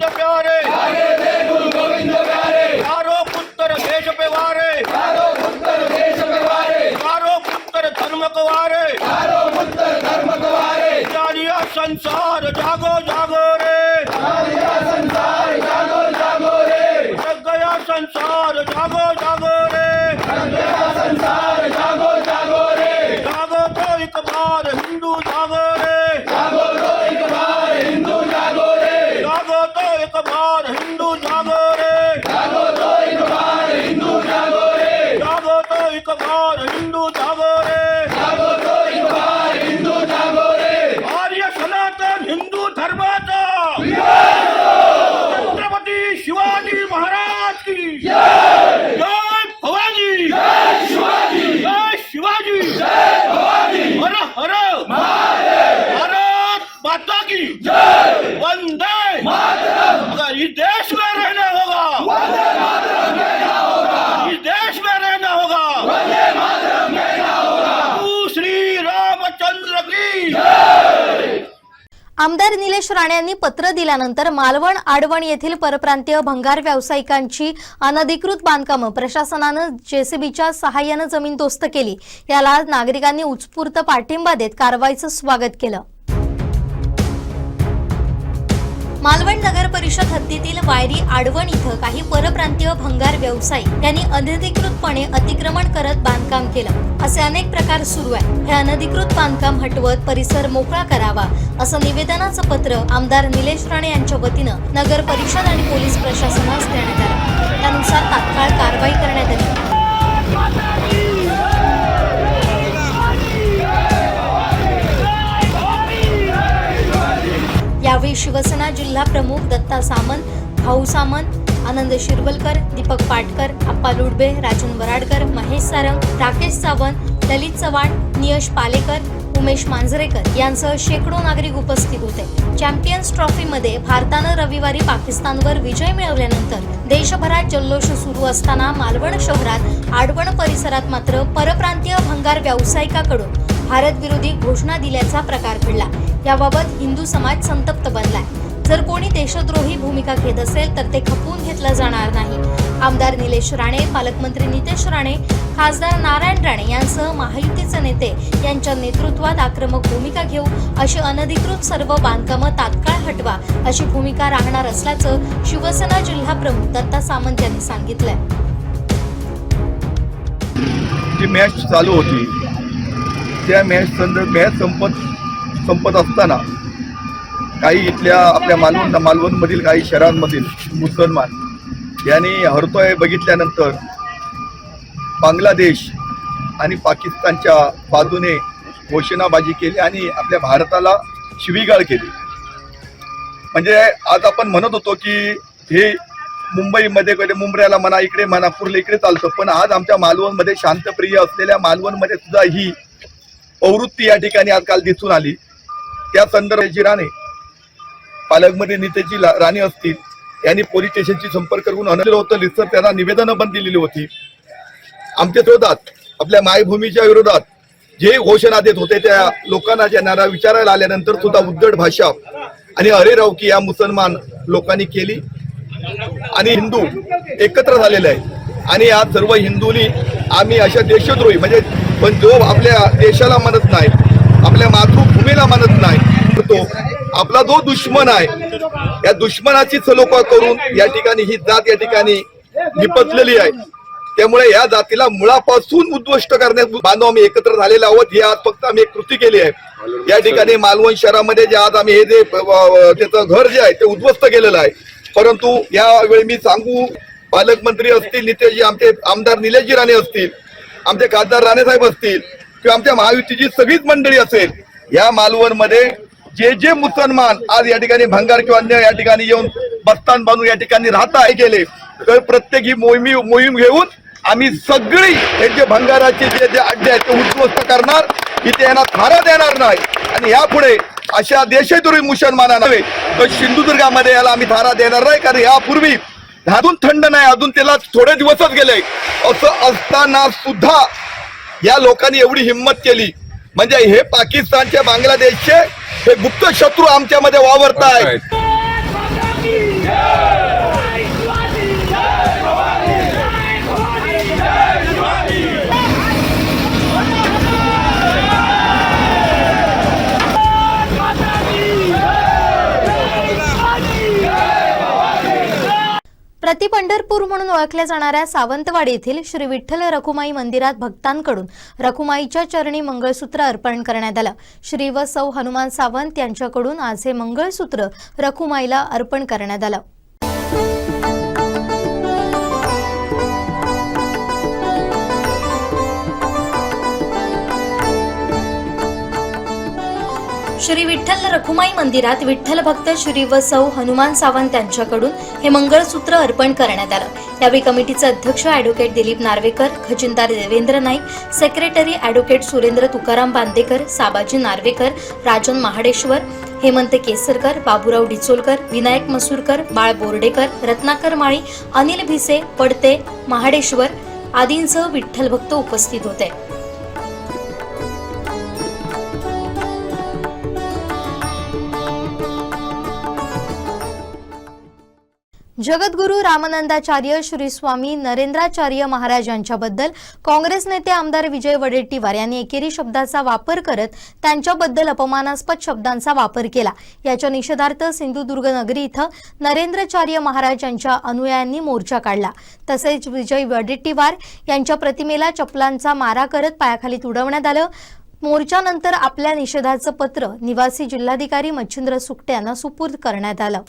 कवारे जालिया संसार जागो जागो रे जग गया संसार जागो जागो रे जागो तो एक बार हिंदू जागो रे जागो तो एक बार हिंदू जागो रे जागो तो एक बार हिंदू जागो रे आर्य सनातन हिंदू धर्माचा छत्रपती शिवाजी महाराज की जय भवानी जय शिवाजी हर हर भारत माता की वंदे अगर इस देश में रहना होगा इस देश में रहना होगा श्री रामचंद्र की आमदार निलेश राणे यांनी पत्र दिल्यानंतर मालवण आडवण येथील परप्रांतीय भंगार व्यावसायिकांची अनधिकृत बांधकामं प्रशासनानं जेसीबीच्या सहाय्यानं जमीनदोस्त केली। याला नागरिकांनी उत्स्फूर्त पाठिंबा देत कारवाईचं स्वागत केलं। मालवण नगर परिषद हद्दीतील वायरी आडवण इथं काही परप्रांतीय भंगार व्यावसायिक यांनी अनधिकृतपणे अतिक्रमण करत बांधकाम केलं। असे अनेक प्रकार सुरू आहे। हे अनधिकृत बांधकाम हटवत परिसर मोकळा करावा असं निवेदनाचं पत्र आमदार निलेश राणे यांच्या वतीनं नगर परिषद आणि पोलीस प्रशासनास देण्यात आलं। त्यानुसार तात्काळ कारवाई करण्यात आली। यावेळी शिवसेना जिल्हा प्रमुख दत्ता सामंत, भाऊ सामंत, आनंद शिरवलकर, दीपक पाटकर, अप्पा लुडबे, राजन वराडकर, महेश सारंग, राकेश सावंत, ललित चव्हाण, नियश पालेकर, उमेश मांजरेकर यांसह शेकडो नागरिक उपस्थित होते। चॅम्पियन्स ट्रॉफीमध्ये भारतानं रविवारी पाकिस्तानवर विजय मिळवल्यानंतर देशभरात जल्लोष सुरू असताना मालवण शहरात आडवण परिसरात मात्र परप्रांतीय भंगार व्यावसायिकाकडून भारत विरोधी घोषणा दिल्याचा प्रकार घडला। याबाबत हिंदू समाज संतप्त बनलाय। जर कोणी देशद्रोही भूमिका घेत असेल तर ते खपवून घेतलं जाणार नाही। आमदार निलेश राणे, पालकमंत्री नितेश राणे, खासदार नारायण राणे यांसह महायुतीचे नेते यांच्या नेतृत्वात आक्रमक भूमिका घेऊ, अशी अनधिकृत सर्व बांधकामं तात्काळ हटवा अशी भूमिका राहणार असल्याचं शिवसेना जिल्हा प्रमुख दत्ता सामंत यांनी सांगितलंय। जी मॅच चालू होती त्या मॅच संपत असताना काही इथल्या आपल्या मालवणमधील काही शहरांमधील मुसलमान यांनी हरतोय बघितल्यानंतर बांगलादेश आणि पाकिस्तानच्या बाजूने घोषणाबाजी केली आणि आपल्या भारताला शिवीगाळ केली। म्हणजे आज आपण म्हणत होतो की हे मुंबईमध्ये कधी मुंबऱ्याला म्हणा, इकडे म्हणा, कुर्ले इकडे चालतं, पण आज आमच्या मालवणमध्ये शांतप्रिय असलेल्या मालवणमध्ये सुद्धा ही प्रवृत्ती या ठिकाणी आजकाल दिसून आली। त्या संदर्भात राणे, पालकमंत्री नितेशजी राणे असतील यांनी पोलीस स्टेशनशी संपर्क करून आणलेलं होतं लिस्टर, त्यांना निवेदनं पण दिलेली होती। आमच्या विरोधात, आपल्या मायभूमीच्या विरोधात जे घोषणा देत होते त्या लोकांना ज्यांना विचारायला आल्यानंतर सुद्धा उद्धट भाषा आणि अरेरावकी या मुसलमान लोकांनी केली आणि हिंदू एकत्र झालेले आहे। आणि आज सर्व हिंदूंनी आम्ही अशा देशद्रोही म्हणजे पण जो आपल्या देशाला मानत नाही, आपल्या मातृभूमीला मानत नाही, तो आपला जो दुश्मन आहे या दुश्मनाची सलोखा करून या ठिकाणी ही जात या ठिकाणी निपटलेली आहे। त्यामुळे या जातीला मुळापासून उद्ध्वस्त करण्यात बांधव आम्ही एकत्र झालेले आहोत। ही आज फक्त आम्ही एक कृती केली आहे। या ठिकाणी मालवण शहरामध्ये जे आज आम्ही हे जे त्याचं घर जे आहे ते उद्ध्वस्त केलेलं आहे। परंतु यावेळी मी सांगू, पालकमंत्री असतील, नितेशजी, आमचे आमदार निलेशजी राणे असतील, आमचे खासदार राणेसाहेब असतील किंवा आमच्या महायुतीची सगळीच मंडळी असेल, या मालवणमध्ये जे जे मुसलमान आज या ठिकाणी भंगार किंवा अन्य या ठिकाणी येऊन बस्तान बांधून या ठिकाणी राहता आहे गेले, तर प्रत्येक ही मोहीम घेऊन आम्ही सगळी त्यांचे भंगाराचे जे जे अड्डे आहेत ते उद्ध्वस्त करणार, इथे यांना थारा देणार नाही। आणि यापुढे अशा देशद्रोही मुसलमानांना तर सिंधुदुर्गामध्ये याला आम्ही थारा देणार नाही, कारण यापूर्वी अजून थंड नाही, अजून त्याला थोडे दिवसच गेले। असं असताना सुद्धा या लोकांनी एवढी हिंमत केली, म्हणजे हे पाकिस्तानचे, बांगलादेशचे हे गुप्त शत्रू आमच्यामध्ये वावरतायत। म्हणून ओळखल्या जाणाऱ्या सावंतवाडी येथील श्री विठ्ठल रखुमाई मंदिरात भक्तांकडून रखुमाईच्या चरणी मंगळसूत्र अर्पण करण्यात आलं। श्री व सौ हनुमान सावंत यांच्याकडून आज हे मंगळसूत्र रखुमाईला अर्पण करण्यात आलं। श्री विठ्ठल रखुमाई मंदिरात विठ्ठल भक्त श्री व सौ हनुमान सावंत यांच्याकडून हे मंगळसूत्र अर्पण करण्यात आलं। यावेळी कमिटीचे अध्यक्ष ॲडव्होकेट दिलीप नार्वेकर, खजिनदार देवेंद्र नाईक, सेक्रेटरी ॲडव्होकेट सुरेंद्र तुकाराम बांदेकर, साबाजी नार्वेकर, राजन महाडेश्वर, हेमंत केसरकर, बाबूराव डिचोलकर, विनायक मसूरकर, बाळ बोर्डेकर, रत्नाकर माळी, अनिल भिसे, पडते, महाडेश्वर आदींसह विठ्ठल भक्त उपस्थित होते। जगद्गुरू रामानंदाचार्य श्री स्वामी नरेंद्राचार्य महाराज यांच्याबद्दल काँग्रेस नेते आमदार विजय वडेट्टीवार यांनी एकेरी शब्दाचा वापर करत त्यांच्याबद्दल अपमानास्पद शब्दांचा वापर केला। याच्या निषेधार्थ सिंधुदुर्ग नगरी इथं नरेंद्राचार्य महाराज यांच्या अनुयायांनी मोर्चा काढला। तसेच विजय वडेट्टीवार यांच्या प्रतिमेला चपलांचा मारा करत पायाखाली तुडवण्यात आलं। मोर्चानंतर आपल्या निषेधाचं पत्र निवासी जिल्हाधिकारी मच्छिंद्र सुकटे यांना सुपूर्द करण्यात आलं।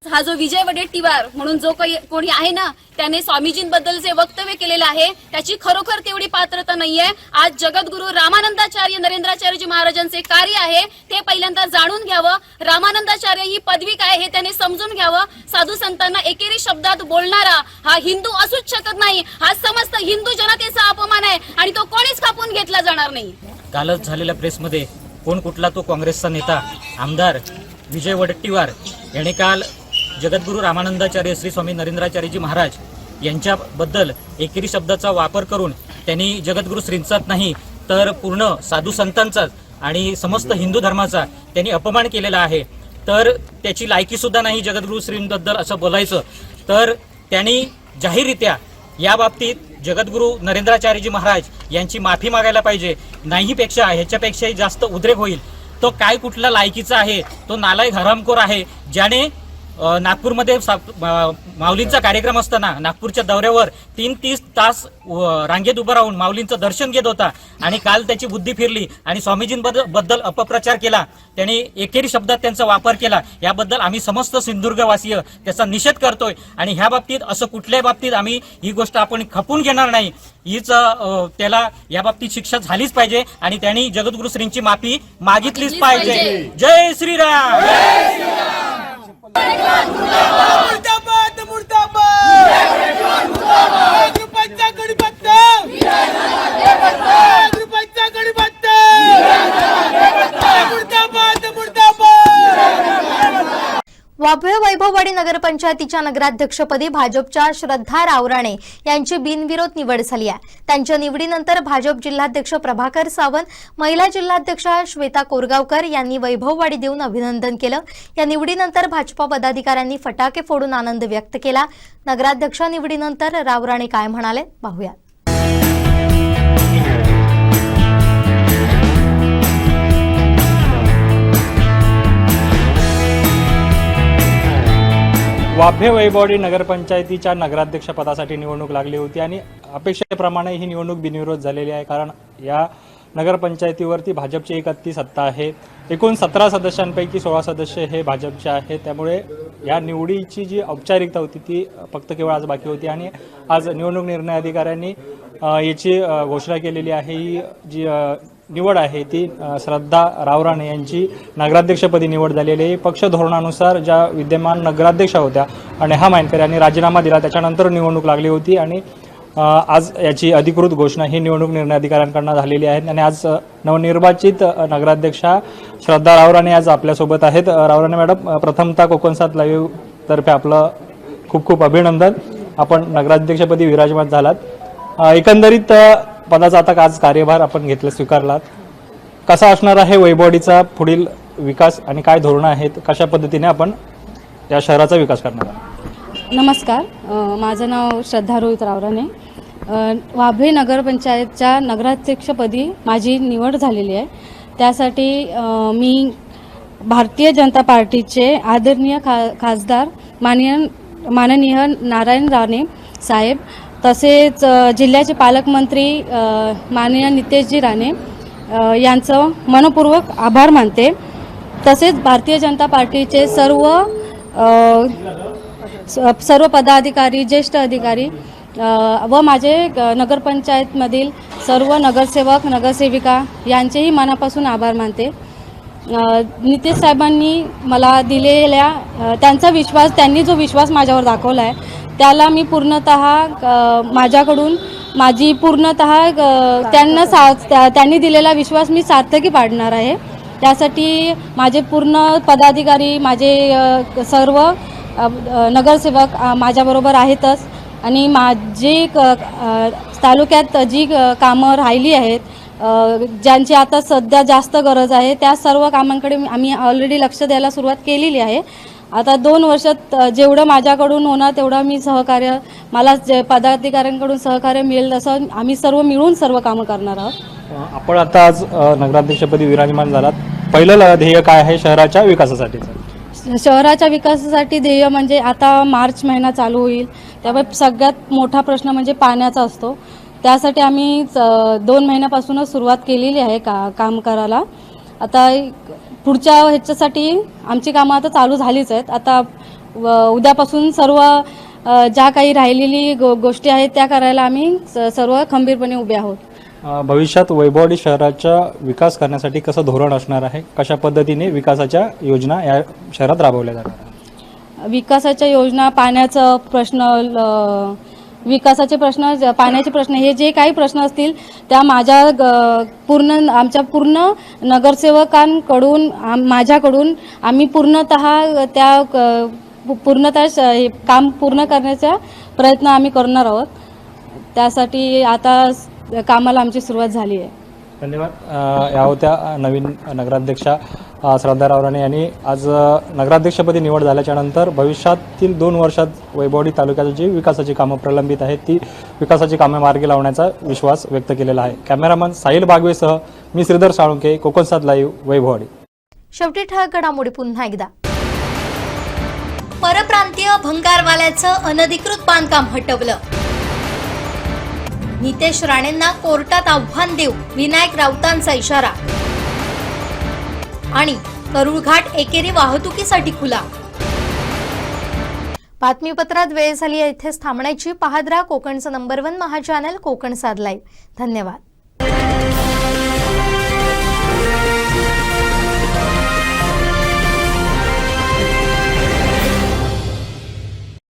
हा जो विजय वडेट्टीवार म्हणून जो कोणी आहे ना, त्याने स्वामीजींबद्दल जे वक्तव्य केलेलं आहे त्याची खरोखर तेवढी पात्रता नाहीये। आज जगद्गुरू रामानंदाचार्य नरेंद्राचार्यजी महाराजांचे कार्य आहे ते पहिल्यांदा जाणून घ्यावं। रामानंदाचार्य ही पदवी काय हे त्याने समजून घ्यावं। साधू संतांना एकेरी शब्दात बोलणारा हा हिंदू असूच शकत नाही। हा समस्त हिंदू जनतेचा अपमान आहे आणि तो कोणीच कापून घेतला जाणार नाही। कालच झालेल्या प्रेसमध्ये कोण कुठला तो काँग्रेसचा नेता आमदार विजय वडेट्टीवार याने काल जगद्गुरू रामानंदाचार्य श्री स्वामी नरेंद्राचार्यजी महाराज यांच्याबद्दल एकेरी शब्दाचा वापर करून त्यांनी जगद्गुरू श्रींचाच नाही तर पूर्ण साधू संतांचाच आणि समस्त हिंदू धर्माचा त्यांनी अपमान केलेला आहे। तर त्याची लायकी सुद्धा नाही जगद्गुरू श्रींबद्दल असं बोलायचं। तर त्यांनी जाहीररित्या या बाबतीत जगद्गुरू नरेंद्राचार्यजी महाराज यांची माफी मागायला पाहिजे। नाहीपेक्षा ह्याच्यापेक्षाही जास्त उद्रेक होईल। तो काय कुठला लायकीचा आहे? तो नालायक हरामखोर आहे ज्याने नागपूरमध्ये माऊलींचा कार्यक्रम असताना नागपूरच्या दौऱ्यावर 3-3 तास रांगेत उभं राहून माऊलींचं दर्शन घेत होता आणि काल त्याची बुद्धी फिरली आणि स्वामीजींबद्दल अपप्रचार केला। त्यांनी एकेरी शब्दात त्यांचा वापर केला। याबद्दल आम्ही समस्त सिंधुदुर्गवासीय त्याचा निषेध करतोय आणि ह्या बाबतीत असं कुठल्याही बाबतीत आम्ही ही गोष्ट आपण खपून घेणार नाही। हीच त्याला या बाबतीत शिक्षा झालीच पाहिजे आणि त्यांनी जगद्गुरू श्रींची माफी मागितलीच पाहिजे। जय श्रीराम। मुर्दाबाद मुर्दाबाद एक रुपयाचा गणपत्ता एक रुपयाचा गणपत्ता मुर्दाबाद मुर्दाबाद। वाभे वैभववाडी नगरपंचायतीच्या नगराध्यक्षपदी भाजपच्या श्रद्धा रावराणे यांची बिनविरोध निवड झाली आहे। त्यांच्या निवडीनंतर भाजप जिल्हाध्यक्ष प्रभाकर सावंत, महिला जिल्हाध्यक्षा श्वेता कोरगावकर यांनी वैभववाडी देऊन अभिनंदन केलं। या निवडीनंतर भाजपा पदाधिकाऱ्यांनी फटाके फोडून आनंद व्यक्त केला। नगराध्यक्ष निवडीनंतर रावराणे काय म्हणाले पाहूया। वाभे वैभववाडी नगरपंचायतीच्या नगराध्यक्षपदासाठी निवडणूक लागली होती आणि अपेक्षेप्रमाणे ही निवडणूक बिनविरोध झालेली आहे। कारण या नगरपंचायतीवरती भाजपची एकत्ती सत्ता आहे एकूण 17 सदस्यांपैकी 16 सदस्य हे भाजपचे आहेत. त्यामुळे या निवडीची जी औपचारिकता होती ती फक्त केवळ आज बाकी होती आणि आज निवडणूक निर्णय अधिकाऱ्यांनी याची घोषणा केलेली आहे. ही जी निवड आहे ती श्रद्धा रावराणे यांची नगराध्यक्षपदी निवड झालेली आहे. पक्ष धोरणानुसार ज्या विद्यमान नगराध्यक्षा होत्या आणि हा मायनकर यांनी राजीनामा दिला, त्याच्यानंतर निवडणूक लागली होती आणि आज याची अधिकृत घोषणा ही निवडणूक निर्णय अधिकाऱ्यांकडून झालेली आहे. आणि आज नवनिर्वाचित नगराध्यक्षा श्रद्धा रावराणे आज आपल्यासोबत आहेत. रावराणे मॅडम, प्रथमतः कोकण 7 लाईव्ह तर्फे आपलं खूप खूप अभिनंदन. आपण नगराध्यक्षपदी विराजमान झालात. एकंदरीत पदाचा आता आज कार्यभार आपण स्वीकारलात. कसा असणार आहे वैभववाडीचा पुढील विकास आणि काय धोरणं आहेत, कशा पद्धतीने आपण या शहराचा विकास करणार आहात? नमस्कार, माझं नाव श्रद्धा रोहित रावराणे. वाभे नगरपंचायतच्या नगराध्यक्षपदी माझी निवड झालेली आहे. त्यासाठी मी भारतीय जनता पार्टीचे आदरणीय खासदार माननीय नारायण राणे साहेब, तसेच जिल्ह्याचे पालकमंत्री माननीय नितेशजी राणे यांचं मनपूर्वक आभार मानते. तसेच भारतीय जनता पार्टीचे सर्व पदाधिकारी, ज्येष्ठ अधिकारी व माझे नगरपंचायतमधील सर्व नगरसेवक नगरसेविका यांचेही मनापासून आभार मानते. नितेश साहेबांनी मला दिलेल्या त्यांनी जो विश्वास माझ्यावर दाखवला आहे त्याला मी त्यांनी दिलेला विश्वास मी सार्थकी पाडणार आहे. त्यासाठी माझे पूर्ण पदाधिकारी, माझे सर्व नगरसेवक माझ्याबरोबर आहेतच आणि माझी तालुक्यात जी कामं राहिली आहेत, ज्यांची आता सध्या जास्त गरज आहे, त्या सर्व कामांकडे आम्ही ऑलरेडी लक्ष द्यायला सुरुवात केलेली आहे. आता 2 वर्षात जेवढं माझ्याकडून होणार तेवढं मी सहकार्य, मला जे पदाधिकाऱ्यांकडून सहकार्य मिळेल तसं आम्ही सर्व मिळून सर्व कामं करणार आहोत. आपण आता आज नगराध्यक्षपदी विराजमान झालात. पहिलं ध्येय काय आहे शहराच्या विकासासाठीचं? शहराच्या विकासासाठी ध्येय म्हणजे आता मार्च महिना चालू होईल, त्यामुळे सगळ्यात मोठा प्रश्न म्हणजे पाण्याचा असतो. त्यासाठी आम्ही 2 महिन्यापासूनच सुरुवात केलेली आहे काम करायला. आता पुढच्या ह्याच्यासाठी आमची कामं आता चालू झालीच आहेत. आता उद्यापासून सर्व ज्या काही राहिलेली गोष्टी आहेत त्या करायला आम्ही सर्व खंबीरपणे उभे आहोत. भविष्यात वैभववाडी शहराचा विकास करण्यासाठी कसं धोरण असणार आहे, कशा पद्धतीने विकासाच्या योजना या शहरात राबवल्या जाणार आहेत? विकासाच्या योजना, पाण्याचा प्रश्न, पाण्याचे प्रश्न, हे जे काही प्रश्न असतील त्या आमच्या पूर्ण नगरसेवकांकडून, माझ्याकडून आम्ही पूर्णतः काम पूर्ण करण्याचा प्रयत्न आम्ही करणार आहोत. त्यासाठी आता कामाला आमची सुरुवात झाली आहे. धन्यवाद. या होत्या नवीन नगराध्यक्षा श्रद्धा रावराणे यांनी आज नगराध्यक्षपदी निवड झाल्याच्यानंतर भविष्यातील 2 वर्षात वैभववाडी तालुक्याची जी विकासाची कामं प्रलंबित आहेत ती विकासाची कामे मार्गी लावण्याचा विश्वास व्यक्त केलेला आहे. कॅमेरामन साहिल बागवेसह मी श्रीधर साळुंके, कोकण 7 लाईव्ह, वैभववाडी. शेवटी ठळक घडामोडी पुन्हा एकदा. परप्रांतीय भंगारवाल्याचं अनधिकृत बांधकाम हटवलं. नितेश राणेंना कोर्टात आव्हान देऊ विनायक राऊतांचा इशारा. आणि करूळघाट एकेरी वाहतुकीसाठी खुला. बातमीपत्रात वेळ झाली आहे इथेच थांबण्याची. पाहत राहा कोकणचं नंबर 1 महा चॅनल कोकण 7 लाईव्ह. धन्यवाद.